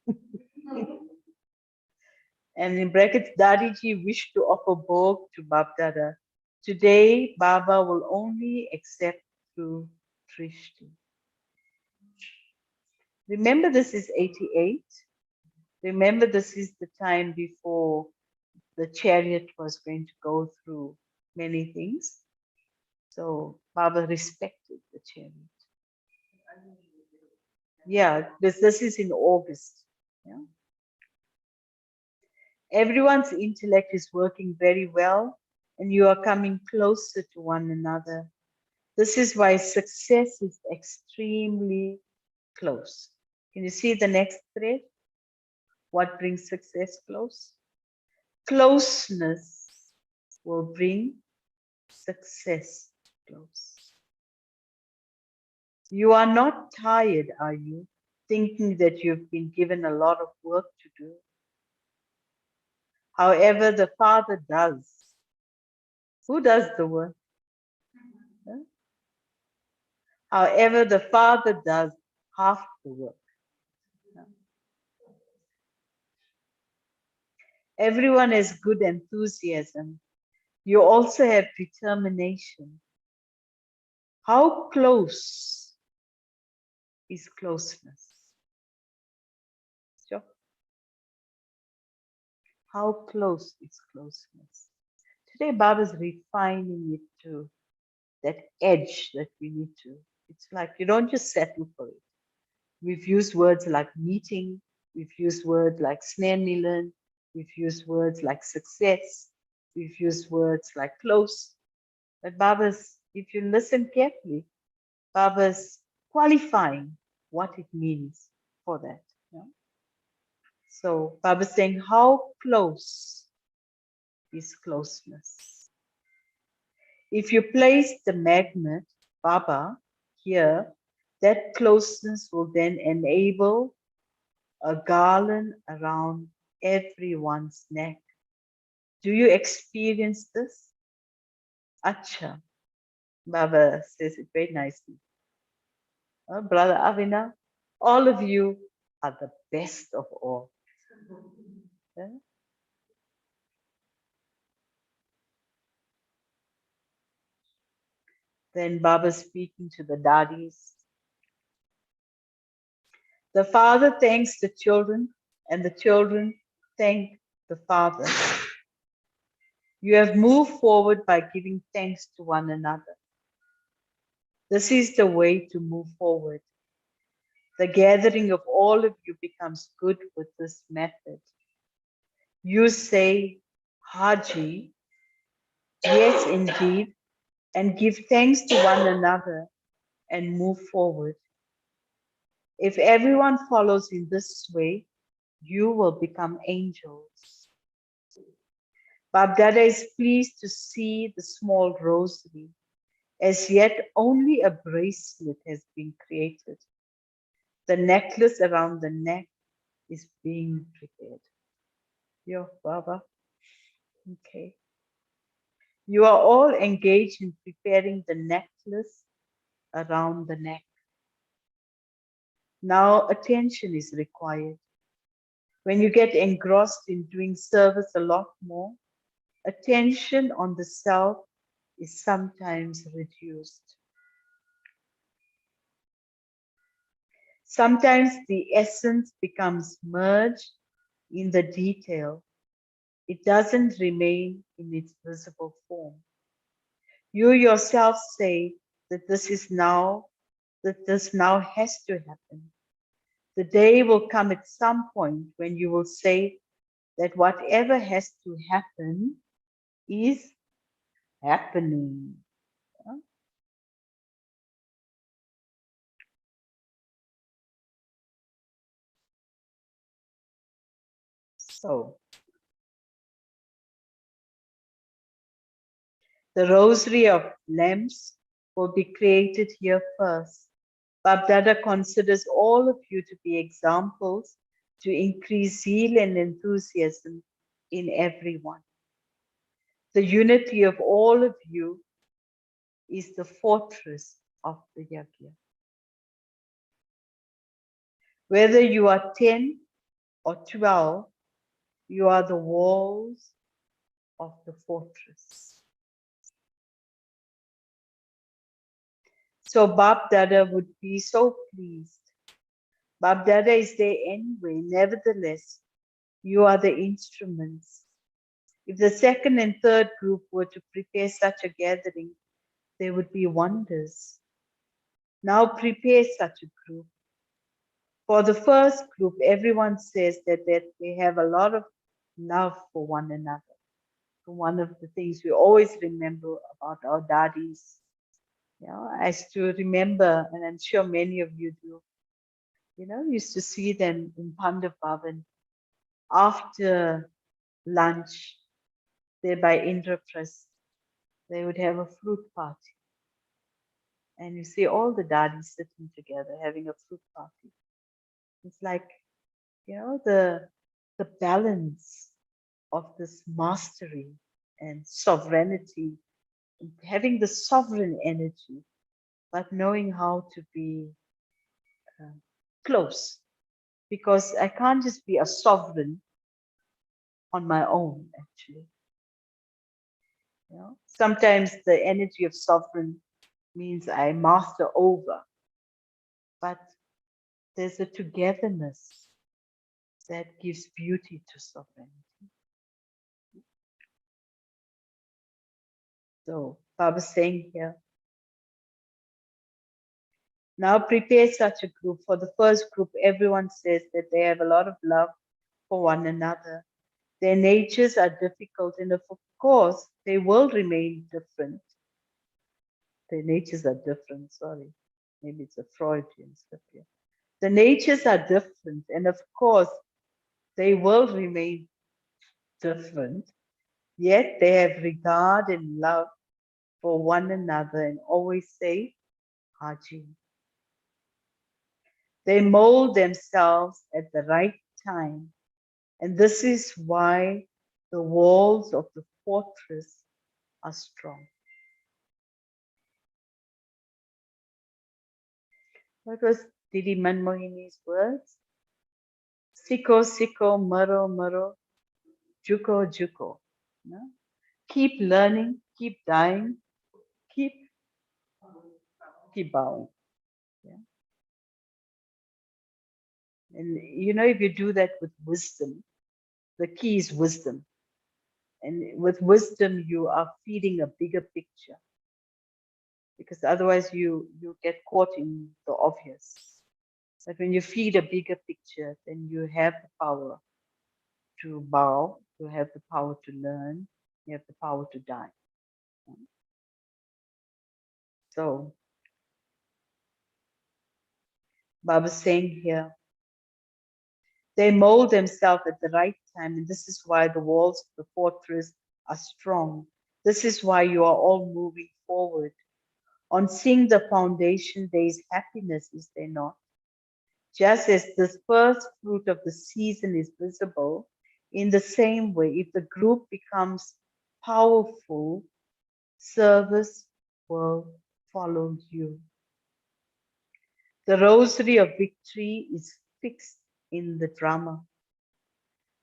And in brackets, Dadiji wished to offer Bhog to Babdada. Today, Baba will only accept through Trishti. Remember, this is 88. Remember, this is the time before the chariot was going to go through many things. So Baba respected the chariot. Yeah, this is in August. Yeah. Everyone's intellect is working very well, and you are coming closer to one another. This is why success is extremely close. Can you see the next thread? What brings success close? Closeness will bring success close. You are not tired, are you? Thinking that you've been given a lot of work to do. However, the Father does. Who does the work? Huh? However, the Father does half the work. Everyone has good enthusiasm. You also have determination. How close is closeness? Sure. How close is closeness? Today, Baba's refining it to that edge that we need to. It's like you don't just settle for it. We've used words like meeting, we've used words like snare we've used words like success, we've used words like close. But Baba's, if you listen carefully, Baba's qualifying what it means for that. Yeah? So Baba's saying, how close is closeness? If you place the magnet, Baba, here, that closeness will then enable a garland around everyone's neck. Do you experience this? Acha. Baba says it very nicely. Brother Avina, all of you are the best of all. Yeah? Then Baba speaking to the daddies. The father thanks the children, and the children thank the father. You have moved forward by giving thanks to one another. This is the way to move forward. The gathering of all of you becomes good with this method. You say, Haji, yes, indeed, and give thanks to one another and move forward. If everyone follows in this way, you will become angels. Babdada is pleased to see the small rosary. As yet, only a bracelet has been created. The necklace around the neck is being prepared. Yo, Baba. Okay. You are all engaged in preparing the necklace around the neck. Now attention is required. When you get engrossed in doing service a lot more, attention on the self is sometimes reduced. Sometimes the essence becomes merged in the detail. It doesn't remain in its visible form. You yourself say that this now has to happen. The day will come at some point when you will say that whatever has to happen is happening. Yeah? So, the rosary of lamps will be created here first. Babdada considers all of you to be examples to increase zeal and enthusiasm in everyone. The unity of all of you is the fortress of the Yagya. Whether you are 10 or 12, you are the walls of the fortress. So Bab Dada would be so pleased. Bab Dada is there anyway. Nevertheless, you are the instruments. If the second and third group were to prepare such a gathering, there would be wonders. Now prepare such a group. For the first group, everyone says that they have a lot of love for one another. So one of the things we always remember about our daddies, I used to remember, and I'm sure many of you do, used to see them in Pandav Bhavan after lunch there by Indraprasth. They would have a fruit party. And you see all the daddies sitting together having a fruit party. It's like, the balance of this mastery and sovereignty, and having the sovereign energy, but knowing how to be close. Because I can't just be a sovereign on my own, actually. Sometimes the energy of sovereign means I master over, but there's a togetherness that gives beauty to sovereignty. So Baba's saying here, now prepare such a group. For the first group, everyone says that they have a lot of love for one another. Their natures are difficult, and of course, they will remain different. Their natures are different, sorry. Maybe it's a Freudian slip here. The natures are different, and of course, they will remain different, yet they have regard and love for one another and always say, Haji. They mold themselves at the right time, and this is why the walls of the fortress are strong. What was Didi Manmohini's words? Siko, siko, maro, maro, juko, juko. No? Keep learning, keep dying, keep bowing. Yeah? And if you do that with wisdom, the key is wisdom. And with wisdom, you are feeding a bigger picture. Because otherwise you get caught in the obvious. But when you feed a bigger picture, then you have the power to bow, you have the power to learn, you have the power to die. So Baba's saying here, they mold themselves at the right time, and this is why the walls of the fortress are strong. This is why you are all moving forward. On seeing the foundation, there is happiness, is there not? Just as the first fruit of the season is visible, in the same way, if the group becomes powerful, service will follow you. The rosary of victory is fixed in the drama.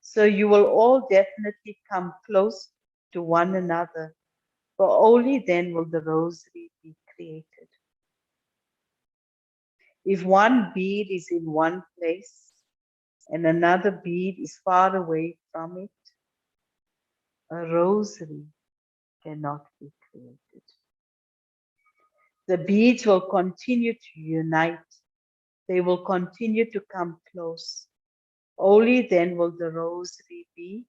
So you will all definitely come close to one another, for only then will the rosary be created. If one bead is in one place and another bead is far away from it, a rosary cannot be created. The beads will continue to unite. They will continue to come close. Only then will the rosary be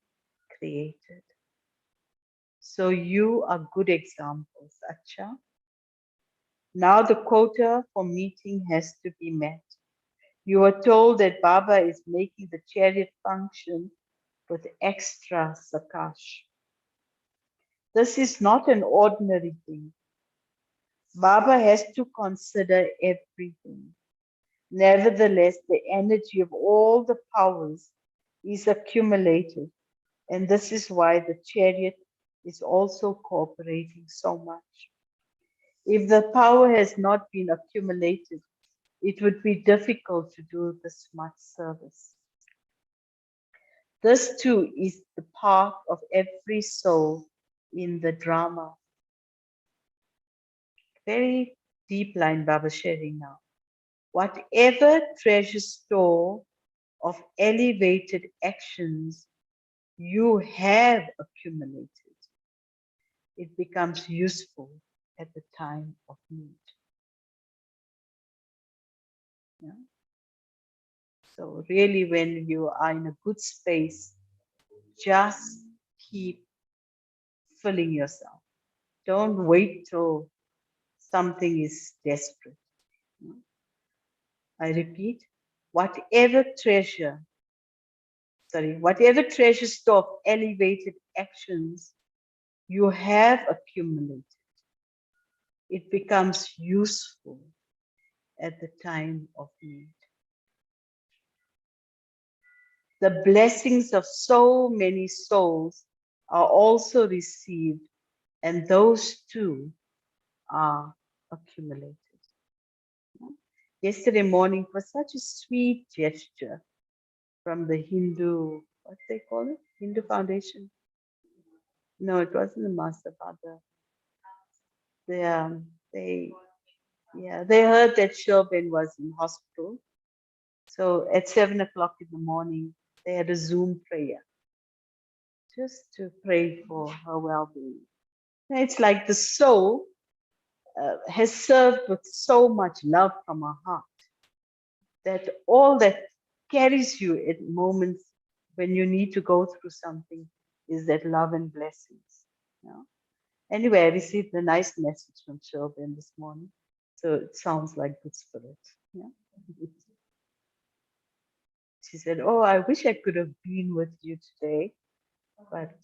created. So you are good examples, Acha. Now the quota for meeting has to be met. You are told that Baba is making the chariot function with extra sakash. This is not an ordinary thing. Baba has to consider everything. Nevertheless, the energy of all the powers is accumulated, and this is why the chariot is also cooperating so much. If the power has not been accumulated, it would be difficult to do this much service. This too is the part of every soul in the drama. Very deep line Baba sharing now. Whatever treasure store of elevated actions you have accumulated, it becomes useful at the time of need. Yeah? So really when you are in a good space, just keep filling yourself. Don't wait till something is desperate. I repeat, whatever treasure store of elevated actions you have accumulated, it becomes useful at the time of need. The blessings of so many souls are also received, and those too are accumulated. Yesterday morning was such a sweet gesture from the Hindu, what they call it? Hindu Foundation? No, it wasn't the Master Father. They heard that Shobin was in hospital. So at 7 o'clock in the morning, they had a Zoom prayer just to pray for her well-being. It's like the soul has served with so much love from her heart that all that carries you at moments when you need to go through something is that love and blessings. You know? Anyway, I received a nice message from Shobin this morning. So it sounds like good spirit. Yeah. She said, "Oh, I wish I could have been with you today," but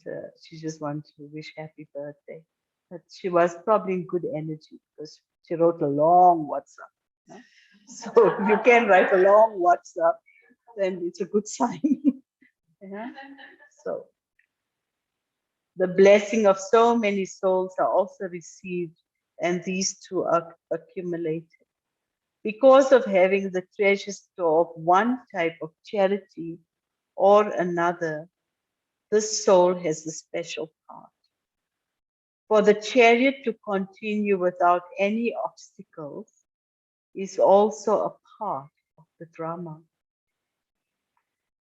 she just wanted to wish happy birthday. But she was probably in good energy because she wrote a long WhatsApp. Yeah? So if you can write a long WhatsApp, then it's a good sign. Yeah? So the blessing of so many souls are also received, and these two are accumulated. Because of having the treasure store of one type of charity or another, this soul has a special part. For the chariot to continue without any obstacles is also a part of the drama.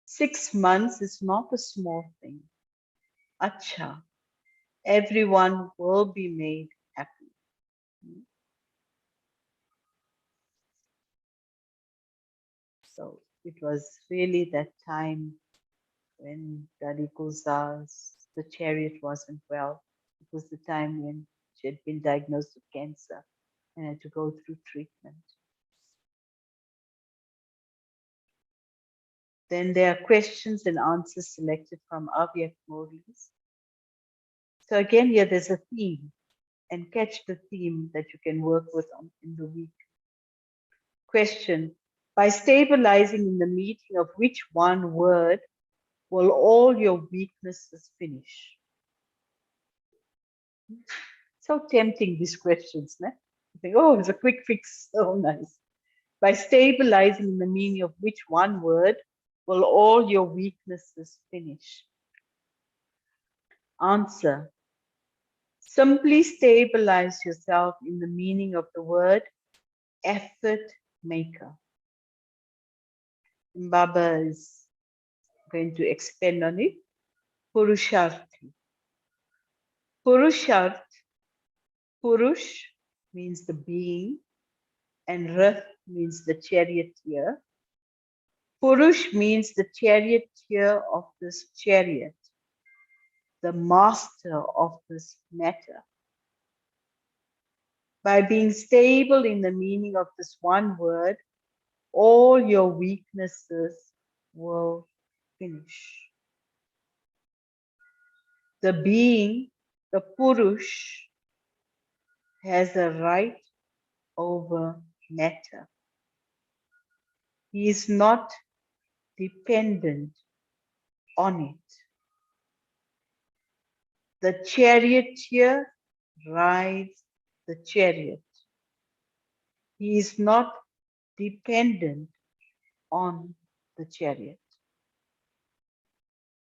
6 months is not a small thing. Acha, everyone will be made happy. So it was really that time when Dadi Gulzar's, the chariot wasn't well. It was the time when she had been diagnosed with cancer and had to go through treatment. Then there are questions and answers selected from Avyak Murli's. So again, here there's a theme, and catch the theme that you can work with in the week. Question: by stabilizing in the meeting of which one word will all your weaknesses finish? So tempting, these questions, né? You think, oh, it's a quick fix, so nice. By stabilizing in the meaning of which one word will all your weaknesses finish? Answer: simply stabilize yourself in the meaning of the word effort maker. Baba is going to expand on it. Purusharthi. Purushart, Purush means the being, and Rath means the charioteer. Purush means the charioteer of this chariot, the master of this matter. By being stable in the meaning of this one word, all your weaknesses will finish. The being, the Purush, has a right over matter. He is not dependent on it. The charioteer rides the chariot. He is not dependent on the chariot.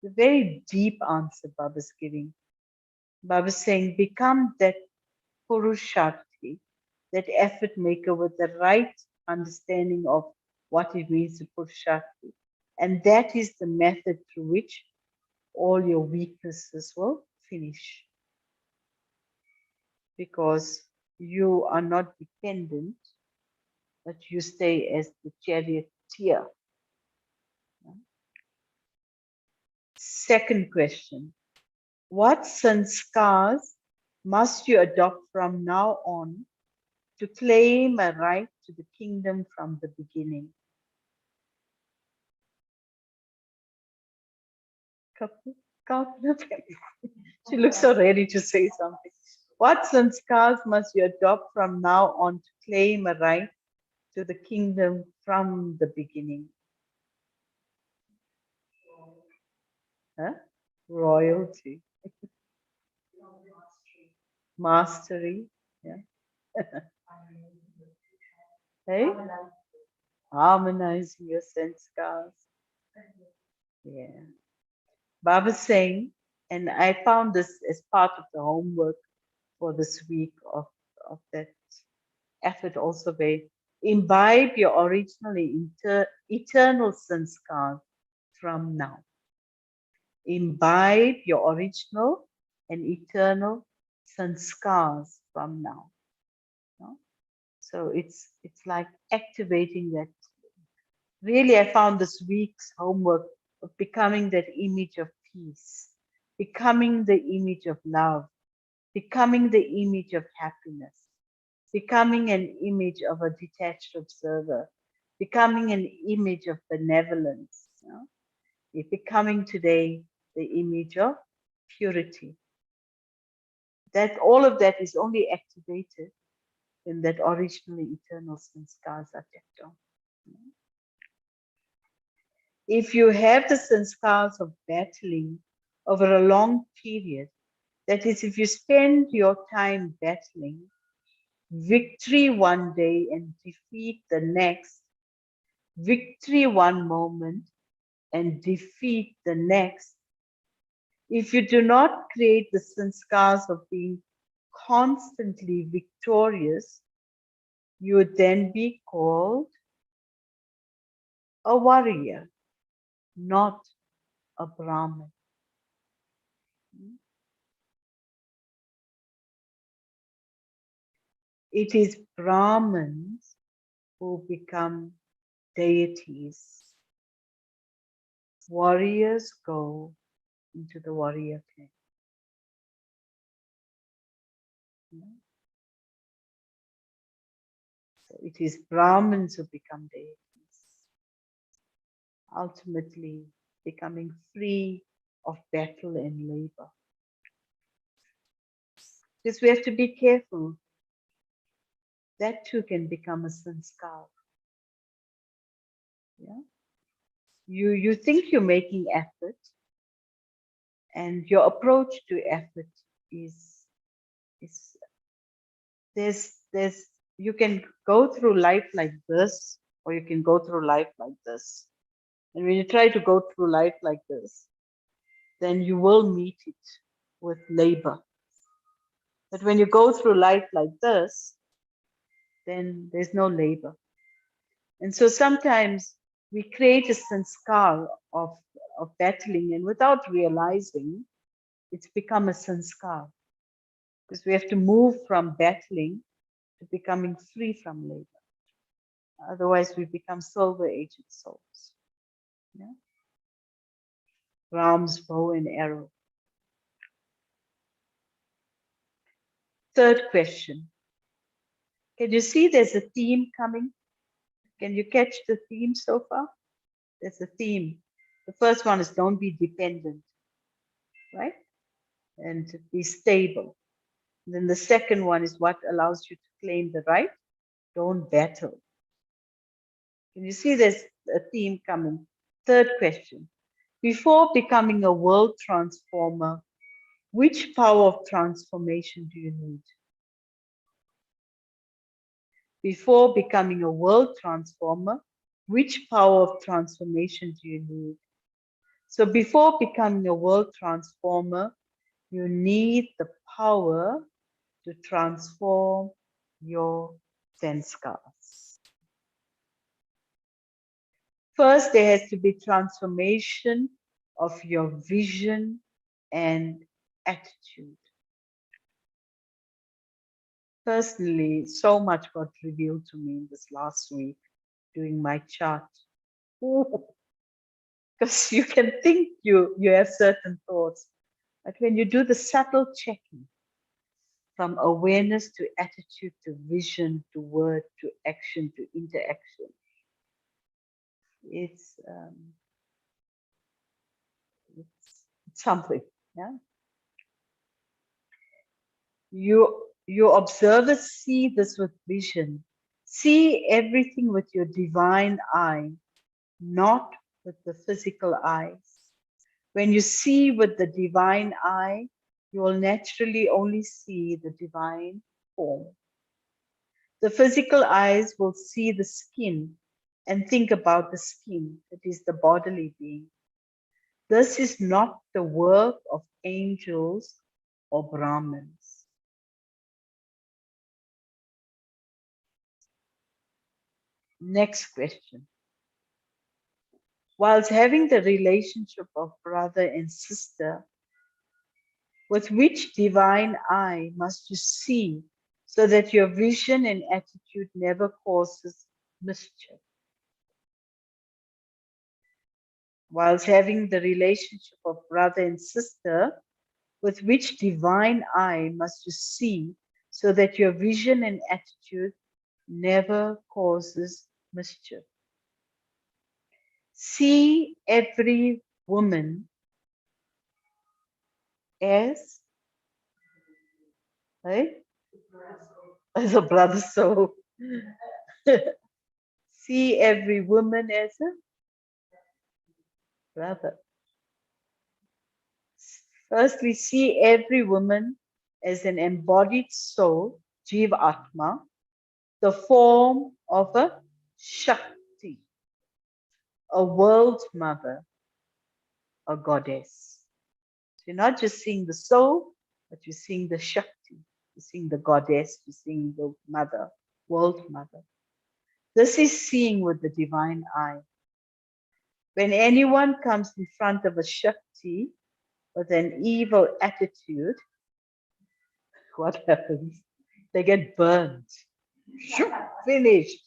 The very deep answer Baba's giving. Baba's saying, become that Purushakti, that effort maker with the right understanding of what it means to Purushakti. And that is the method through which all your weaknesses will finish. Because you are not dependent, but you stay as the charioteer. Second question. What sanskars must you adopt from now on to claim a right to the kingdom from the beginning? She looks so ready to say something. What sanskars must you adopt from now on to claim a right to the kingdom from the beginning? Huh? Royalty. Mastery. Yeah. Hey? Harmonizing your sanskars. Yeah. Baba's saying, and I found this as part of the homework for this week of that effort also, where imbibe your originally eternal sanskars from now. Imbibe your original and eternal sanskars from now. No? So it's like activating that. Really, I found this week's homework of becoming that image of peace, becoming the image of love, becoming the image of happiness, becoming an image of a detached observer, becoming an image of benevolence. You know? Becoming today the image of purity. That all of that is only activated when that originally eternal sanskars are kept on. If you have the sanskars of battling over a long period, that is, if you spend your time battling, victory one day and defeat the next, victory one moment and defeat the next, if you do not create the sanskars of being constantly victorious, you would then be called a warrior, not a Brahmin. It is Brahmins who become deities. Warriors go into the warrior camp. So it is Brahmins who become deities, ultimately becoming free of battle and labor. Because we have to be careful. That too can become a sanskar. Yeah? You think you're making effort, and your approach to effort is there's you can go through life like this, or you can go through life like this. And when you try to go through life like this, then you will meet it with labor. But when you go through life like this, then there's no labor. And so sometimes we create a sanskar of battling, and without realizing, it's become a sanskar. Because we have to move from battling to becoming free from labor. Otherwise, we become silver-aged souls. Yeah? Ram's bow and arrow. Third question. Can you see there's a theme coming? Can you catch the theme so far? There's a theme. The first one is don't be dependent, right? And be stable. And then the second one is what allows you to claim the right? Don't battle. Can you see there's a theme coming? Third question. Before becoming a world transformer, which power of transformation do you need? Before becoming a world transformer, which power of transformation do you need? So before becoming a world transformer, you need the power to transform your sanskars. First, there has to be transformation of your vision and attitude. Personally, so much got revealed to me in this last week doing my chart. Because you can think you have certain thoughts, but when you do the subtle checking from awareness to attitude to vision to word to action to interaction, it's something. Yeah. You observers see this with vision. See everything with your divine eye, not with the physical eyes. When you see with the divine eye, you will naturally only see the divine form. The physical eyes will see the skin and think about the skin, that is the bodily being. This is not the work of angels or Brahmins. Next question. Whilst having the relationship of brother and sister, with which divine eye must you see so that your vision and attitude never causes mischief? Whilst having the relationship of brother and sister, with which divine eye must you see so that your vision and attitude never causes mischief? See every woman as, right? As a brother soul. See every woman as a brother. Firstly, see every woman as an embodied soul, Jiva Atma, the form of a Shakti, a world mother, a goddess. So you're not just seeing the soul, but you're seeing the Shakti, you're seeing the goddess, you're seeing the mother, world mother. This is seeing with the divine eye. When anyone comes in front of a Shakti with an evil attitude, what happens? They get burned. Finished.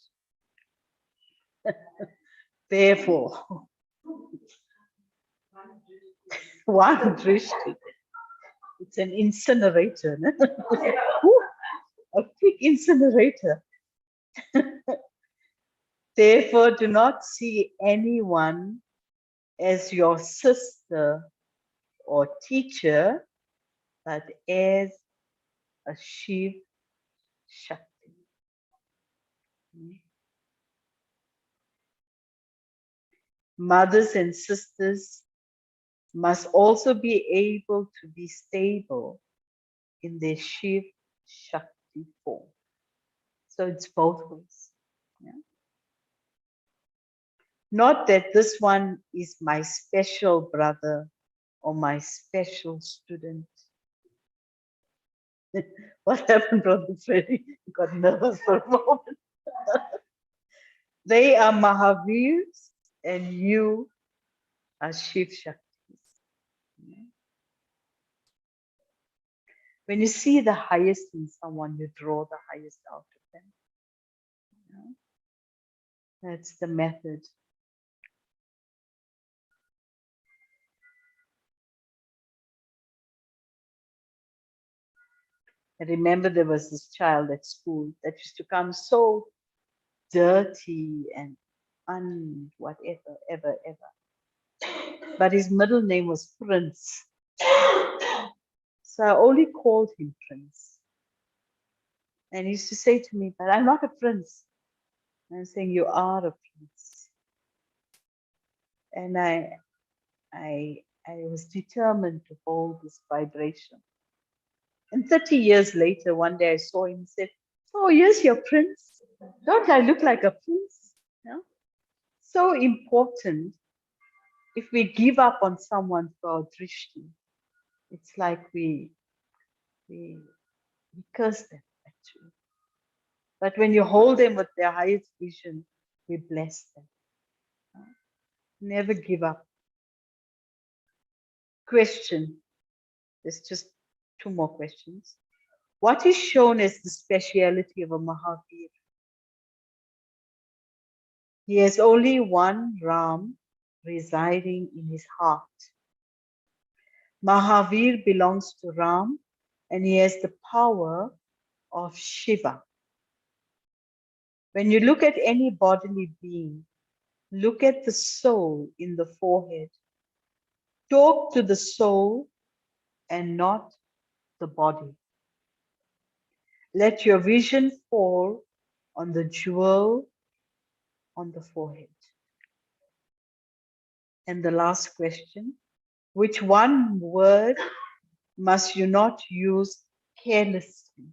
Therefore, one drishti. It's an incinerator. A quick incinerator. Therefore, do not see anyone as your sister or teacher, but as a Shiv Shakti. Mothers and sisters must also be able to be stable in their Shiv Shakti form. So it's both ways. Yeah? Not that this one is my special brother or my special student. What happened, Brother Freddy? You got nervous for a moment. They are Mahavirs and you are Shiv Shaktis. When you see the highest in someone, you draw the highest out of them. You know? That's the method. I remember there was this child at school that used to come so dirty and whatever, ever. But his middle name was Prince. So I only called him Prince. And he used to say to me, but I'm not a prince. And I'm saying, you are a prince. And I was determined to hold this vibration. And 30 years later, one day I saw him and said, oh, here's your prince. Don't I look like a prince? No? So important. If we give up on someone for our drishti, it's like we curse them, actually. But when you hold them with their highest vision, we bless them. Never give up. Question. There's just 2 more questions. What is shown as the speciality of a Mahavir? He has only one Ram residing in his heart. Mahavir belongs to Ram and he has the power of Shiva. When you look at any bodily being, look at the soul in the forehead. Talk to the soul and not the body. Let your vision fall on the jewel on the forehead. And the last question, which one word must you not use carelessly,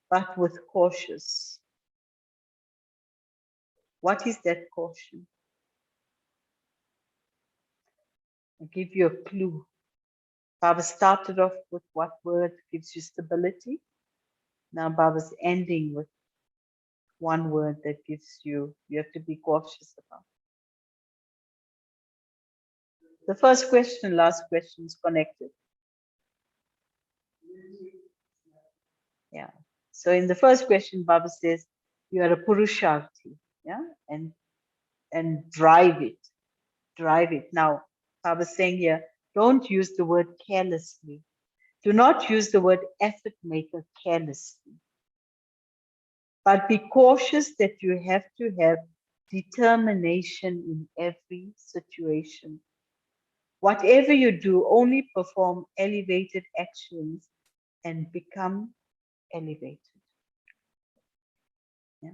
but with cautious? What is that caution? I'll give you a clue. Baba started off with what word gives you stability. Now Baba's ending with one word that gives you have to be cautious about. The first question, last question is connected. Yeah. So in the first question, Baba says, you are a Purusharthi, yeah, and drive it. Drive it. Now, Baba's saying here, don't use the word carelessly. Do not use the word effort maker carelessly. But be cautious that you have to have determination in every situation. Whatever you do, only perform elevated actions and become elevated. Yeah.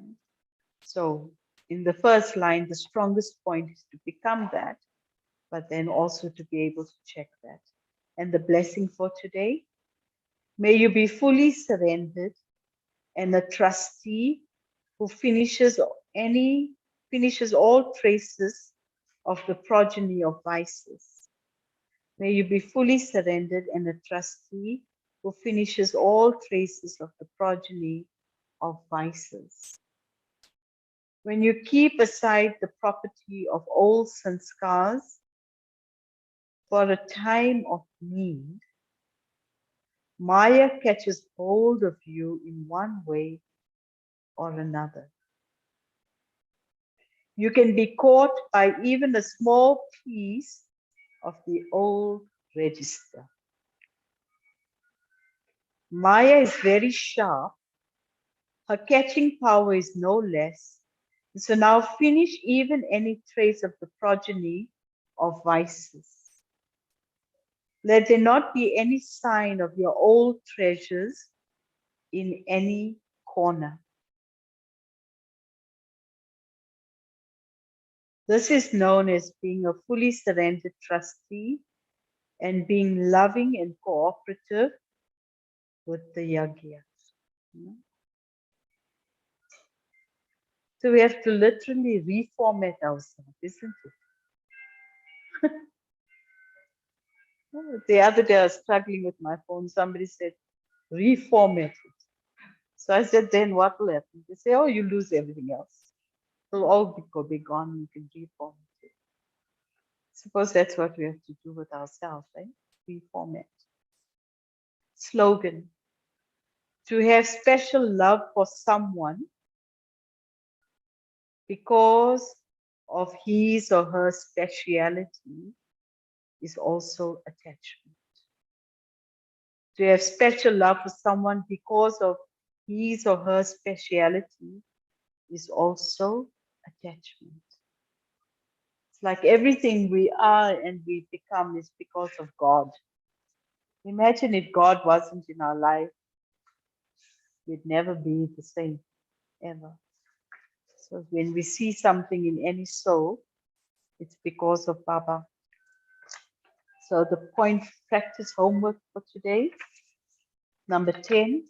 So in the first line, the strongest point is to become that, but then also to be able to check that. And the blessing for today, may you be fully surrendered and a trustee who finishes all traces of the progeny of vices. May you be fully surrendered and a trustee who finishes all traces of the progeny of vices. When you keep aside the property of old sanskars for a time of need, Maya catches hold of you in one way or another. You can be caught by even a small piece of the old register. Maya is very sharp. Her catching power is no less. So now finish even any trace of the progeny of vices. Let there not be any sign of your old treasures in any corner. This is known as being a fully surrendered trustee and being loving and cooperative with the yajna. So we have to literally reformat ourselves, isn't it? The other day I was struggling with my phone. Somebody said, reformat it. So I said, then what will happen? They say, oh, you lose everything else. It'll all be gone. You can reformat it. Suppose that's what we have to do with ourselves, right? Reformat. slogan. To have special love for someone because of his or her speciality is also attachment. To have special love for someone because of his or her speciality is also attachment. It's like everything we are and we become is because of God. Imagine if God wasn't in our life, we'd never be the same, ever. So when we see something in any soul, it's because of Baba. So the point practice homework for today, number 10,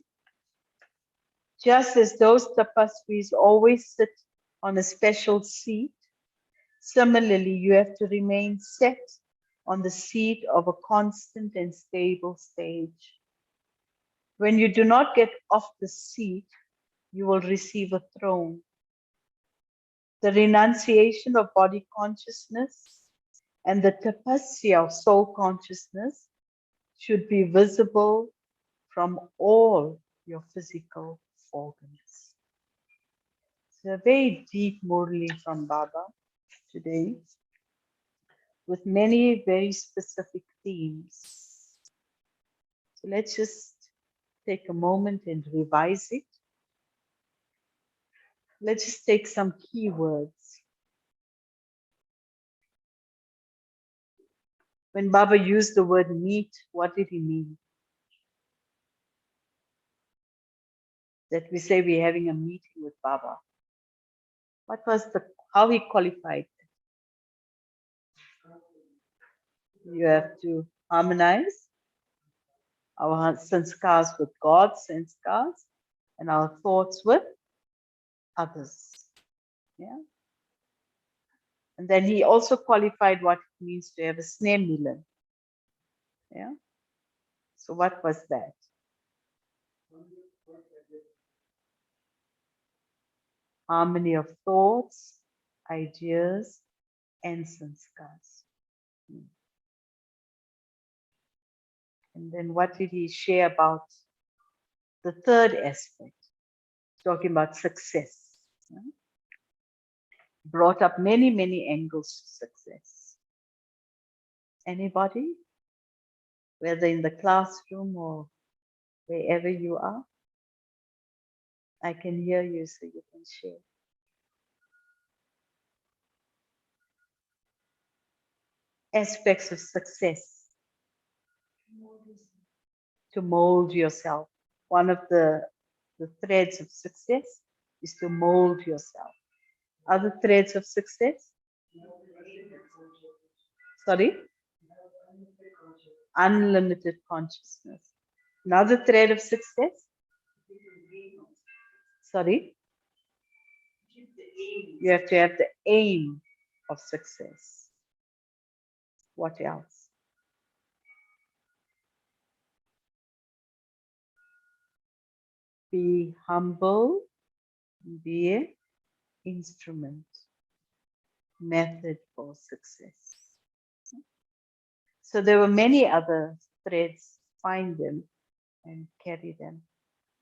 just as those tapasvis always sit on a special seat, similarly, you have to remain set on the seat of a constant and stable stage. When you do not get off the seat, you will receive a throne. The renunciation of body consciousness and the tapasya of soul consciousness should be visible from all your physical organs. So a very deep Murli from Baba today with many very specific themes. So let's just take a moment and revise it. Let's just take some keywords. When Baba used the word meet, what did he mean? That we say we're having a meeting with Baba. What was how he qualified it? You have to harmonize our sanskars with God's sanskars and our thoughts with others. Yeah. And then he also qualified what it means to have a sneh milan. Yeah. So what was that? Harmony of thoughts, ideas, and sanskars. And then what did he share about the third aspect? Talking about success. Yeah? Brought up many, many angles to success. Anybody? Whether in the classroom or wherever you are? I can hear you, so you can share. Aspects of success. To mold yourself. One of the threads of success is to mold yourself. Other threads of success? Sorry? Unlimited consciousness. Another thread of success? Sorry? You have to have the aim of success. What else? Be humble, be an instrument, method for success. So there were many other threads. Find them and carry them.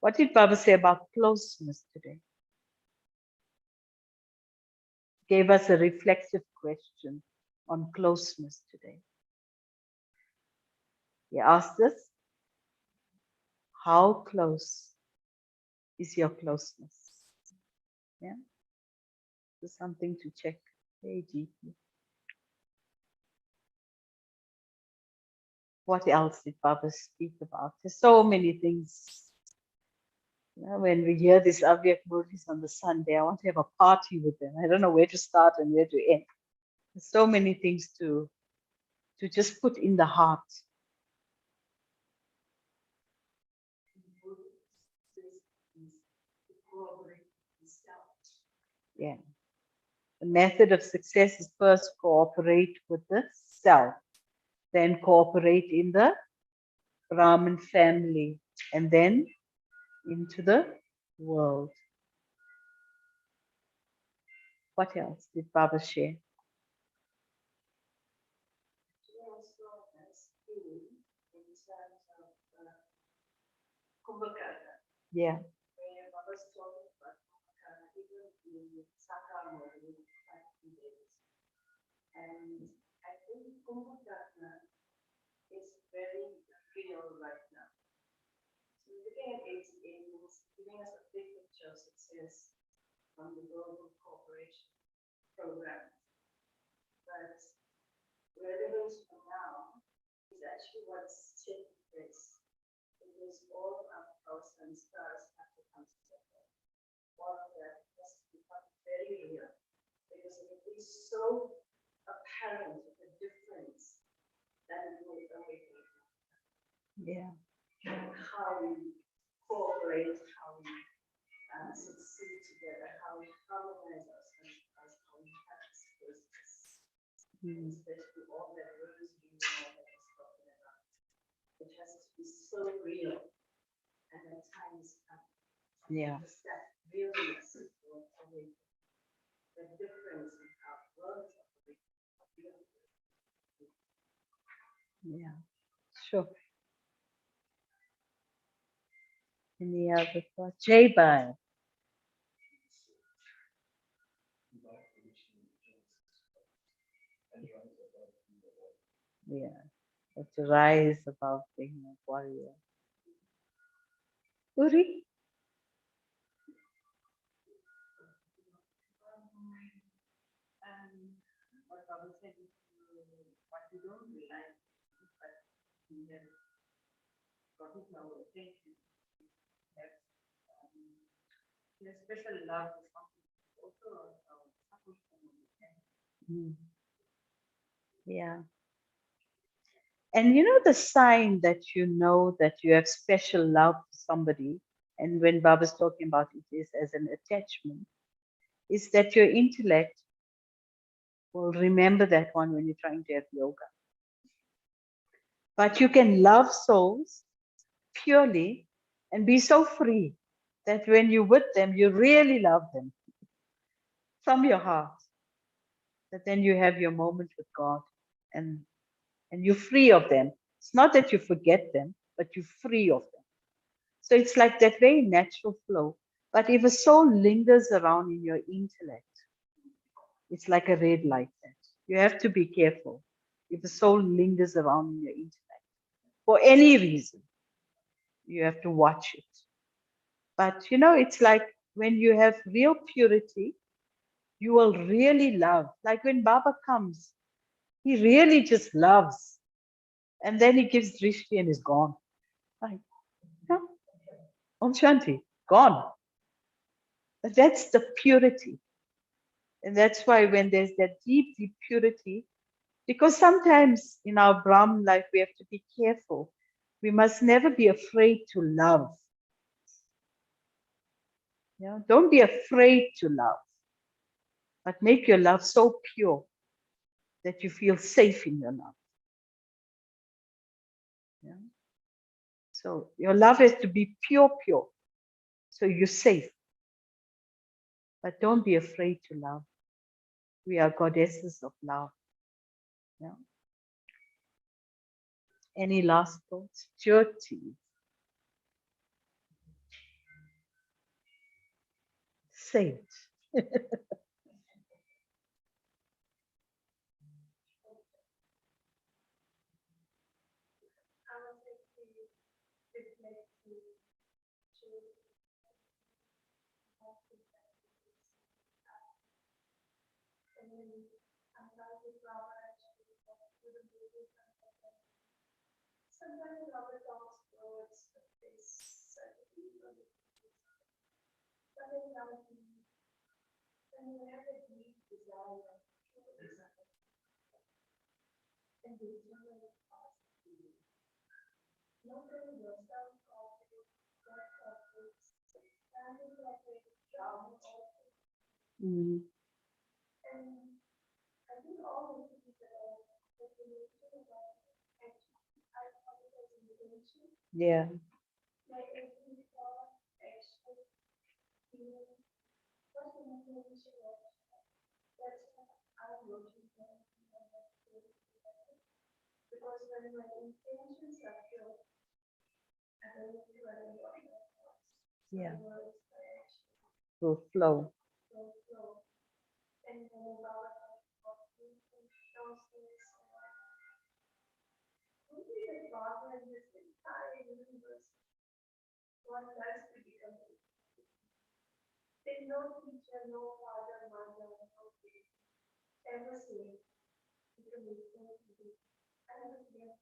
What did Baba say about closeness today? Gave us a reflective question on closeness today. He asked us, how close is your closeness? Yeah, so something to check very deeply. What else did Baba speak about? There's so many things. You know, when we hear these Avyak Murlis on the Sunday, I want to have a party with them. I don't know where to start and where to end. There's so many things to just put in the heart. Yeah. The method of success is first cooperate with the self, then cooperate in the Brahmin family, and then into the world. What else did Baba share? Yeah. Where Baba was talking about Kumbhakarna, even in Sakar mode, in 5 days. And I think Kumbhakarna is very real right now. So looking at it, it's giving us a big picture of success from the global cooperation program. But relevance for now is actually what's taking place. Because all our and stars have to come together. All of that has to become very real. Because it is so apparent the difference that it will make. Yeah. How we cooperate, how we succeed together, how we harmonize ourselves, how we practice business, especially all that rules we know that is talking about. It has to be so real, and that time is coming. Yeah. Because that realness will awaken the difference in how worlds operate. Yeah. Sure. Any other thoughts? Jay Bhai. Yeah. But to rise above being a warrior. Uri? What Baba said is what we don't realize, but we have gotten our attention. That there's special love for something also suffers from Mm. Yeah. And you know the sign that you know that you have special love for somebody, and when Baba's talking about it is as an attachment, is that your intellect will remember that one when you're trying to have yoga. But you can love souls purely and be so free that when you're with them, you really love them from your heart. That then you have your moment with God and you're free of them. It's not that you forget them, but you're free of them. So it's like that very natural flow. But if a soul lingers around in your intellect, it's like a red light. You have to be careful if a soul lingers around in your intellect for any reason. You have to watch it. But you know, it's like when you have real purity, you will really love. Like when Baba comes, he really just loves. And then he gives drishti and is gone. Like, yeah, Om Shanti, gone. But that's the purity. And that's why when there's that deep, deep purity, because sometimes in our Brahman life, we have to be careful. We must never be afraid to love. Yeah? Don't be afraid to love, but make your love so pure that you feel safe in your love. Yeah? So your love has to be pure, pure. So you're safe. But don't be afraid to love. We are goddesses of love. Yeah? Any last thoughts? Jyoti. Saint. Sometimes Robert talks words of this but in reality, when you have a deep desire, and the eternal past to you, not only yourself corporate, God corporate, family corporate, job corporate, Mm, and I think all of these are the relation about actually I apologize in relation, yeah. like every thought, action, feeling, what the intention of that's what I'm working on. Because when my intentions are pure, I don't feel anyone. Yeah. Will flow.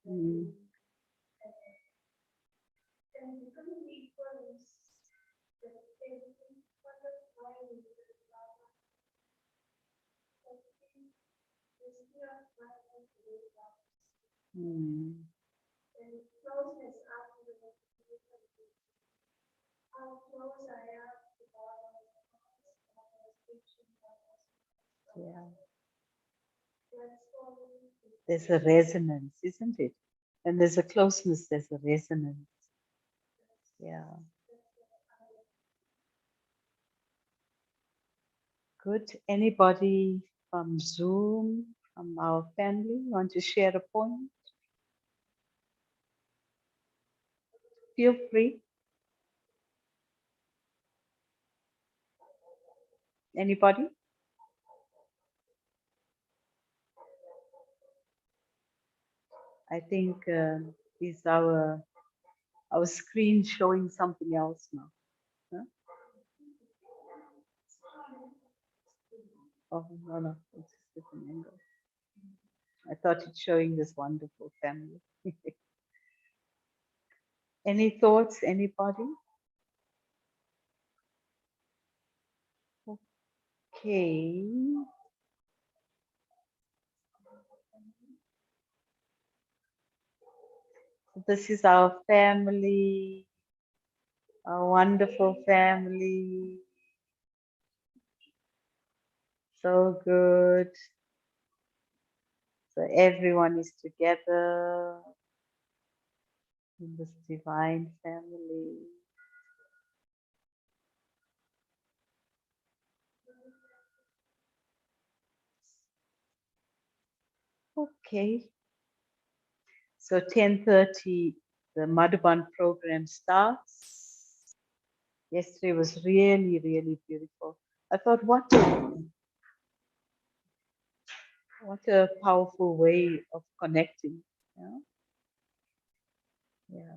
Mm. Mm. Yeah. There's a resonance, isn't it? And there's a closeness, there's a resonance. Yeah. Good. Anybody from Zoom, from our family, want to share a point? Feel free. Anybody? I think is our screen showing something else now. Huh? Oh no, no, it's a different angle. I thought it's showing this wonderful family. Any thoughts? Anybody? Okay. This is our family, our wonderful family. So good. So everyone is together in this divine family. Okay. So 10:30, the Madhuban program starts. Yesterday was really, really beautiful. I thought, what a powerful way of connecting. Yeah. Yeah.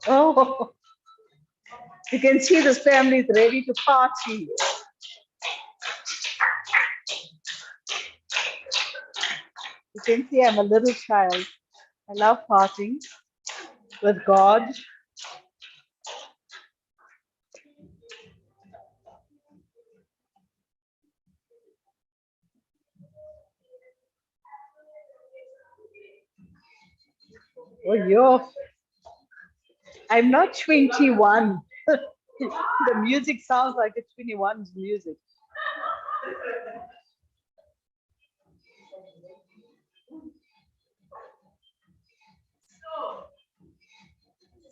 Oh, you can see this family is ready to party. You can see I'm a little child. I love partying with God. Oh, yo. I'm not 21. The music sounds like a 21's music.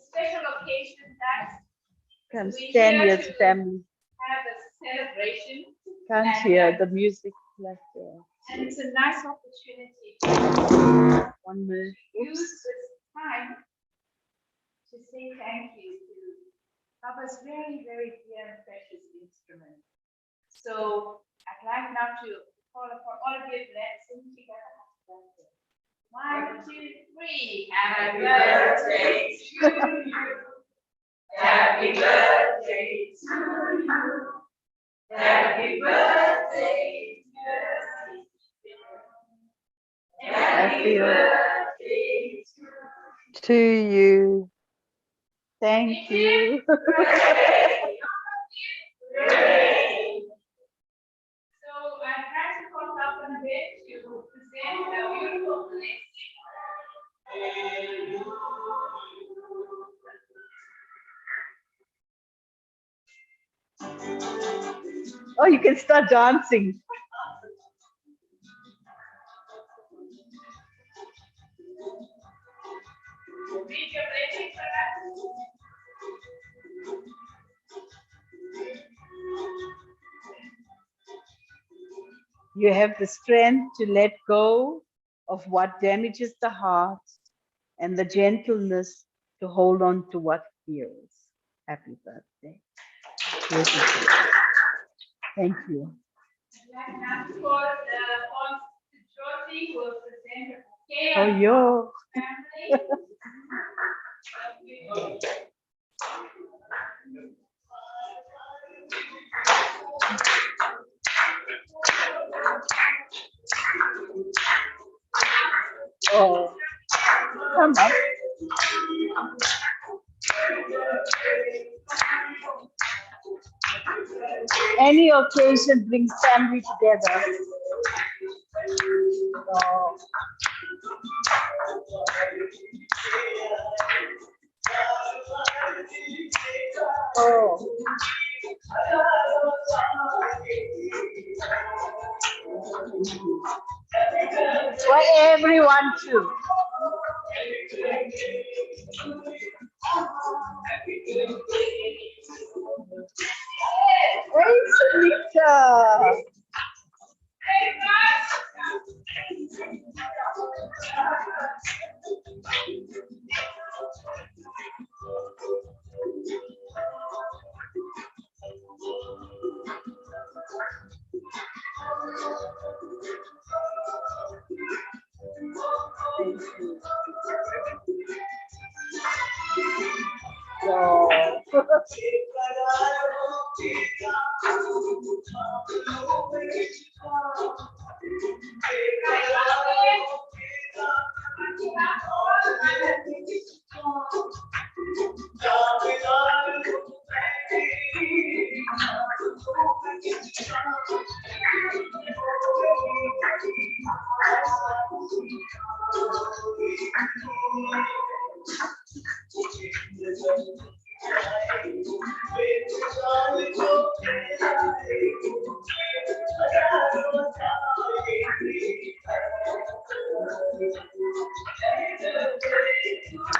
Special occasion that Can't stand your family. have a celebration. Can't And, hear the music. Like, And it's a nice opportunity to 1 minute. use Oops. this time to say thank you to Baba's very, very dear and precious instrument. So I'd like now to call upon all of you, let's sing together. 1, 2, 3. Happy birthday to you. Happy birthday to you. Happy birthday, Happy birthday To you. Thank you. So I try to call up a bit to present a beautiful blessing. Oh, you can start dancing. You have the strength to let go of what damages the heart and the gentleness to hold on to what heals. Happy birthday. Beautiful. Thank you. Oh, yo. Oh, come on. Any occasion brings family together. Oh. Oh. For everyone too. Hey, Sunita.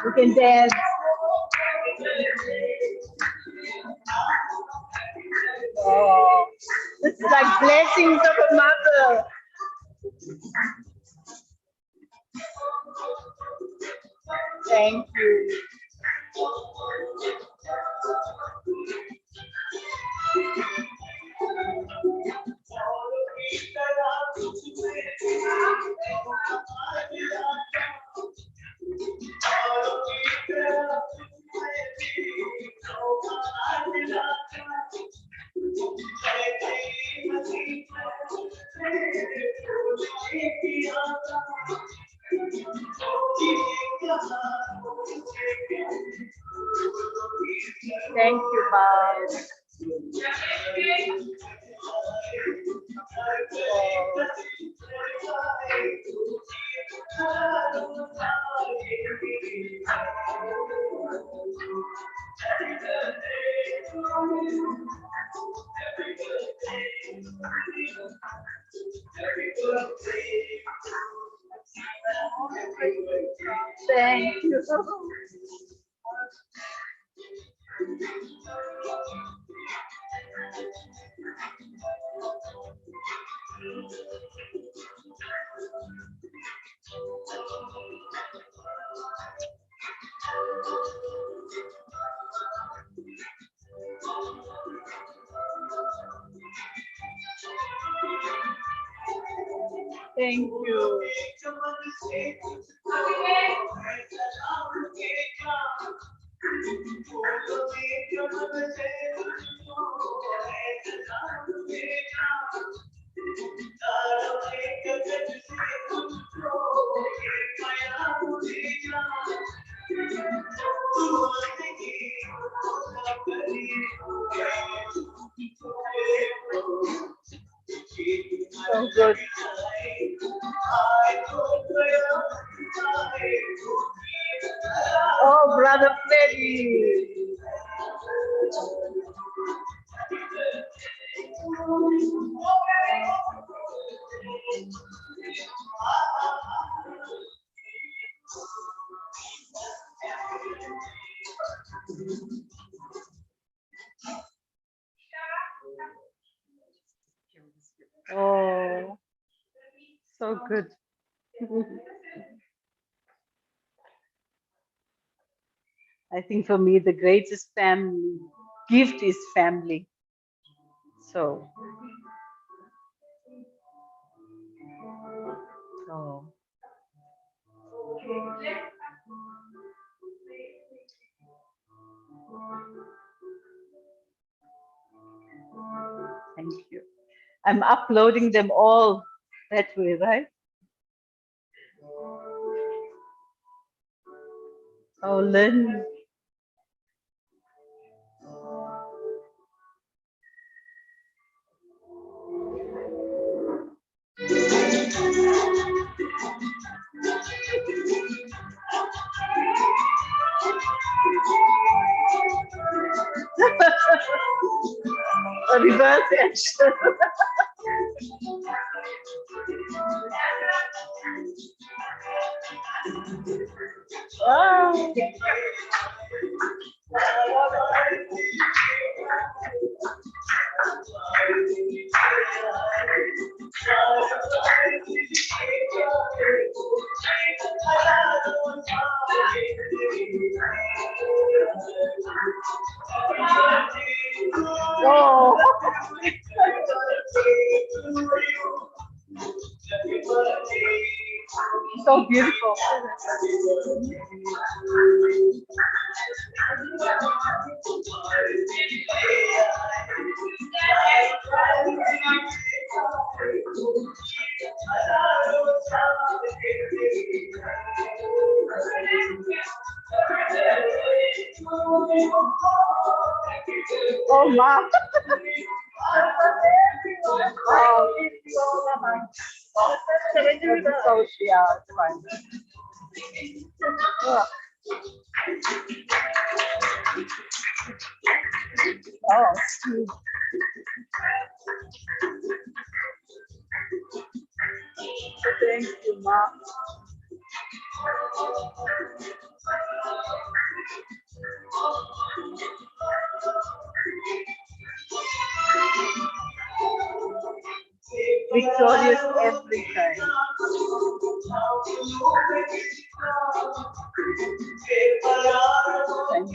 You can dance. Oh, this is like blessings of a mother. Thank you. Thank you, Bob. Thank you. Thank you. So good. Oh, brother Freddy. Oh, so good. I think for me, the greatest family gift is family. So, oh. Thank you. I'm uploading them all that way, right? Oh, learning. A reverse action. Oh. Oh. So beautiful. Oh, wow. Oh, so, yeah, it's fine. Yeah. Oh, sweet. Thank you, Ma. Victorious every time. Thank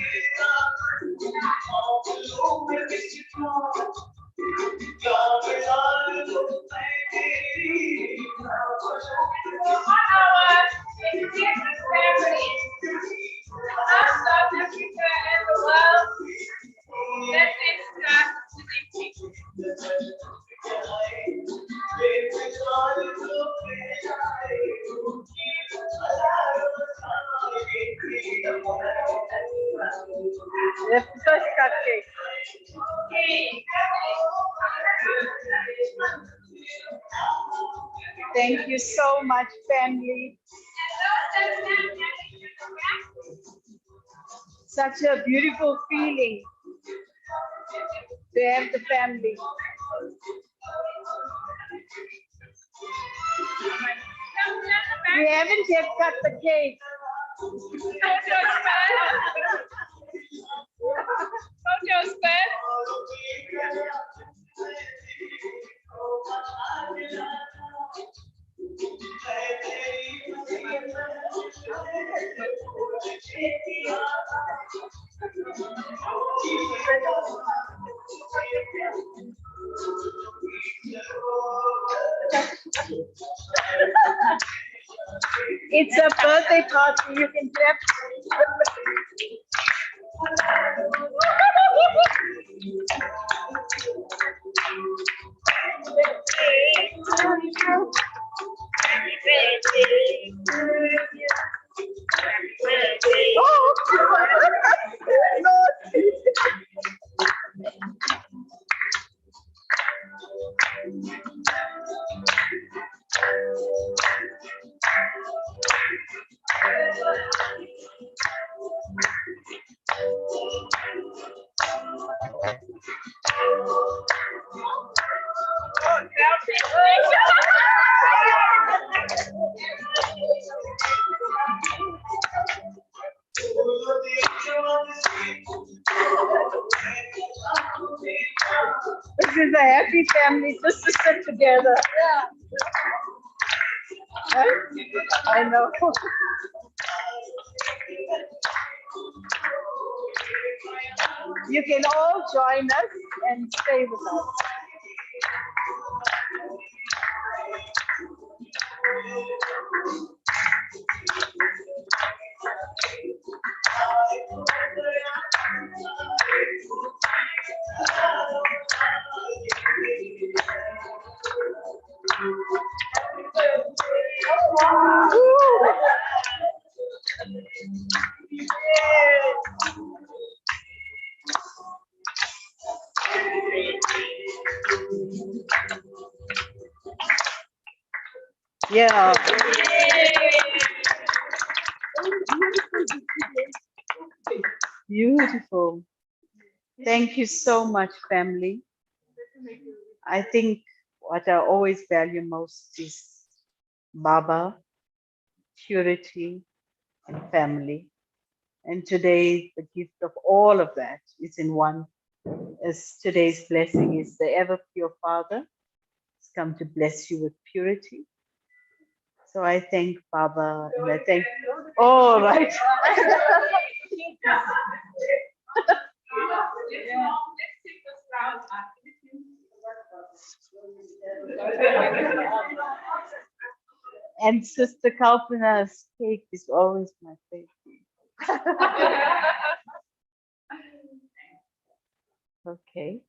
Yes, first cupcake. Thank you so much, family. Such a beautiful feeling to have the family. We haven't yet cut the cake. It's a birthday party. You can clap. a happy family just to sit together. Right? I know. You can all join us and stay with us. Yeah. Beautiful. Thank you so much, family. I think what I always value most is Baba, purity, and family. And today, the gift of all of that is in one. As today's blessing is the ever pure Father has come to bless you with purity. So I thank Baba and I thank all right. And Sister Kalpana's cake is always my favorite. Okay.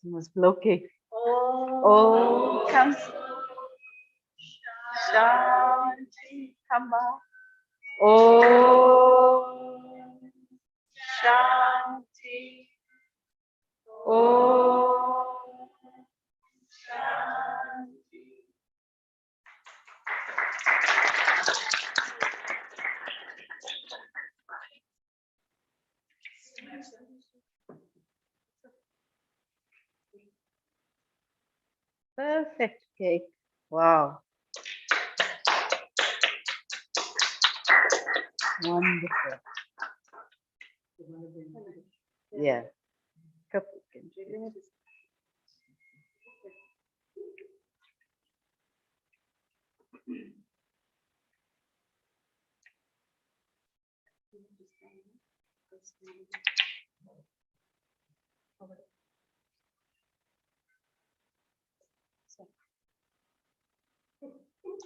Must blow cake. Oh, comes. Shanti, come back. Oh, Shanti. Oh, Shanti. Perfect cake. Wow. Wonderful. Yeah. Cupcake.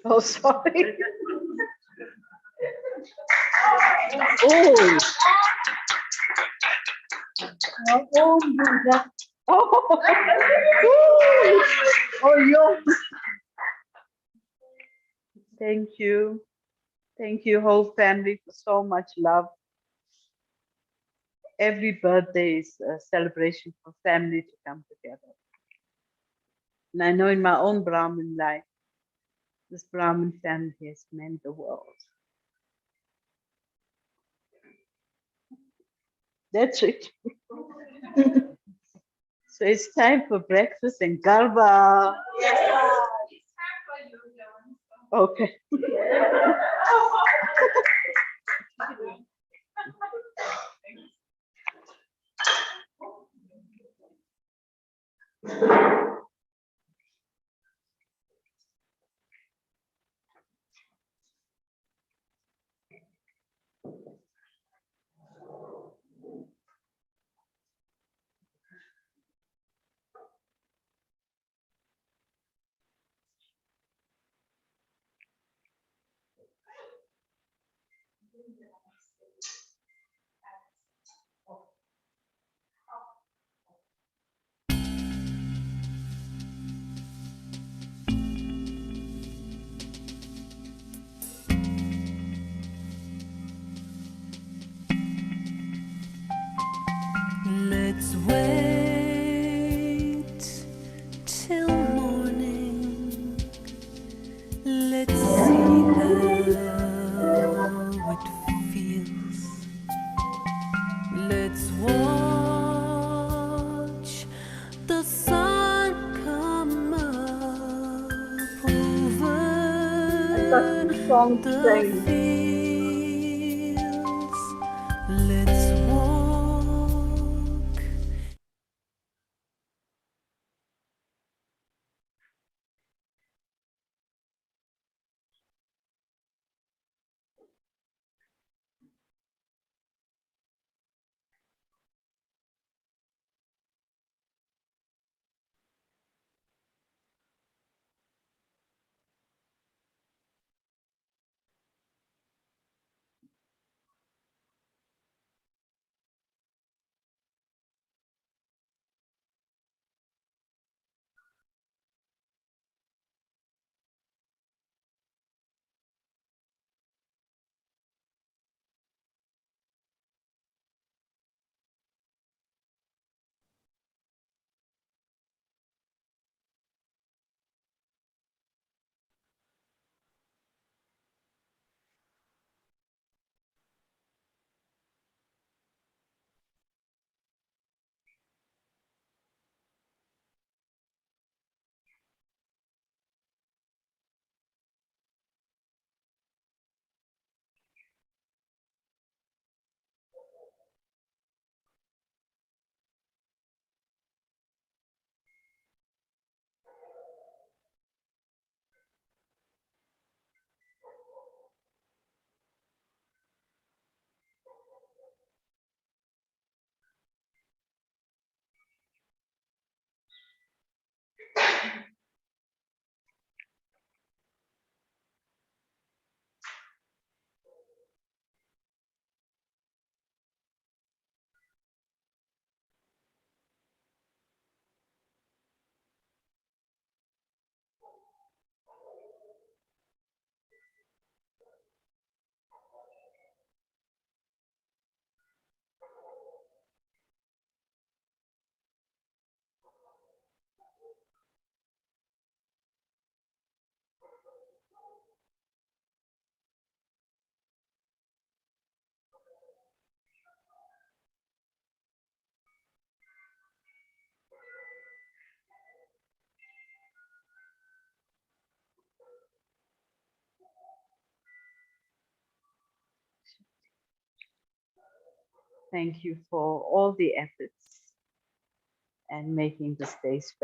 Oh, sorry. Oh. Oh, oh, yo. Thank you. Thank you, whole family, for so much love. Every birthday is a celebration for family to come together. And I know in my own Brahmin life, this Brahmin family has meant the world. That's it. So it's time for breakfast and garba. Yes, it's time for you, John. Okay. Let's wait till morning. Let's see how it feels. Let's watch the sun come up over the fields. Let's walk Thank you for all the efforts and making this day special.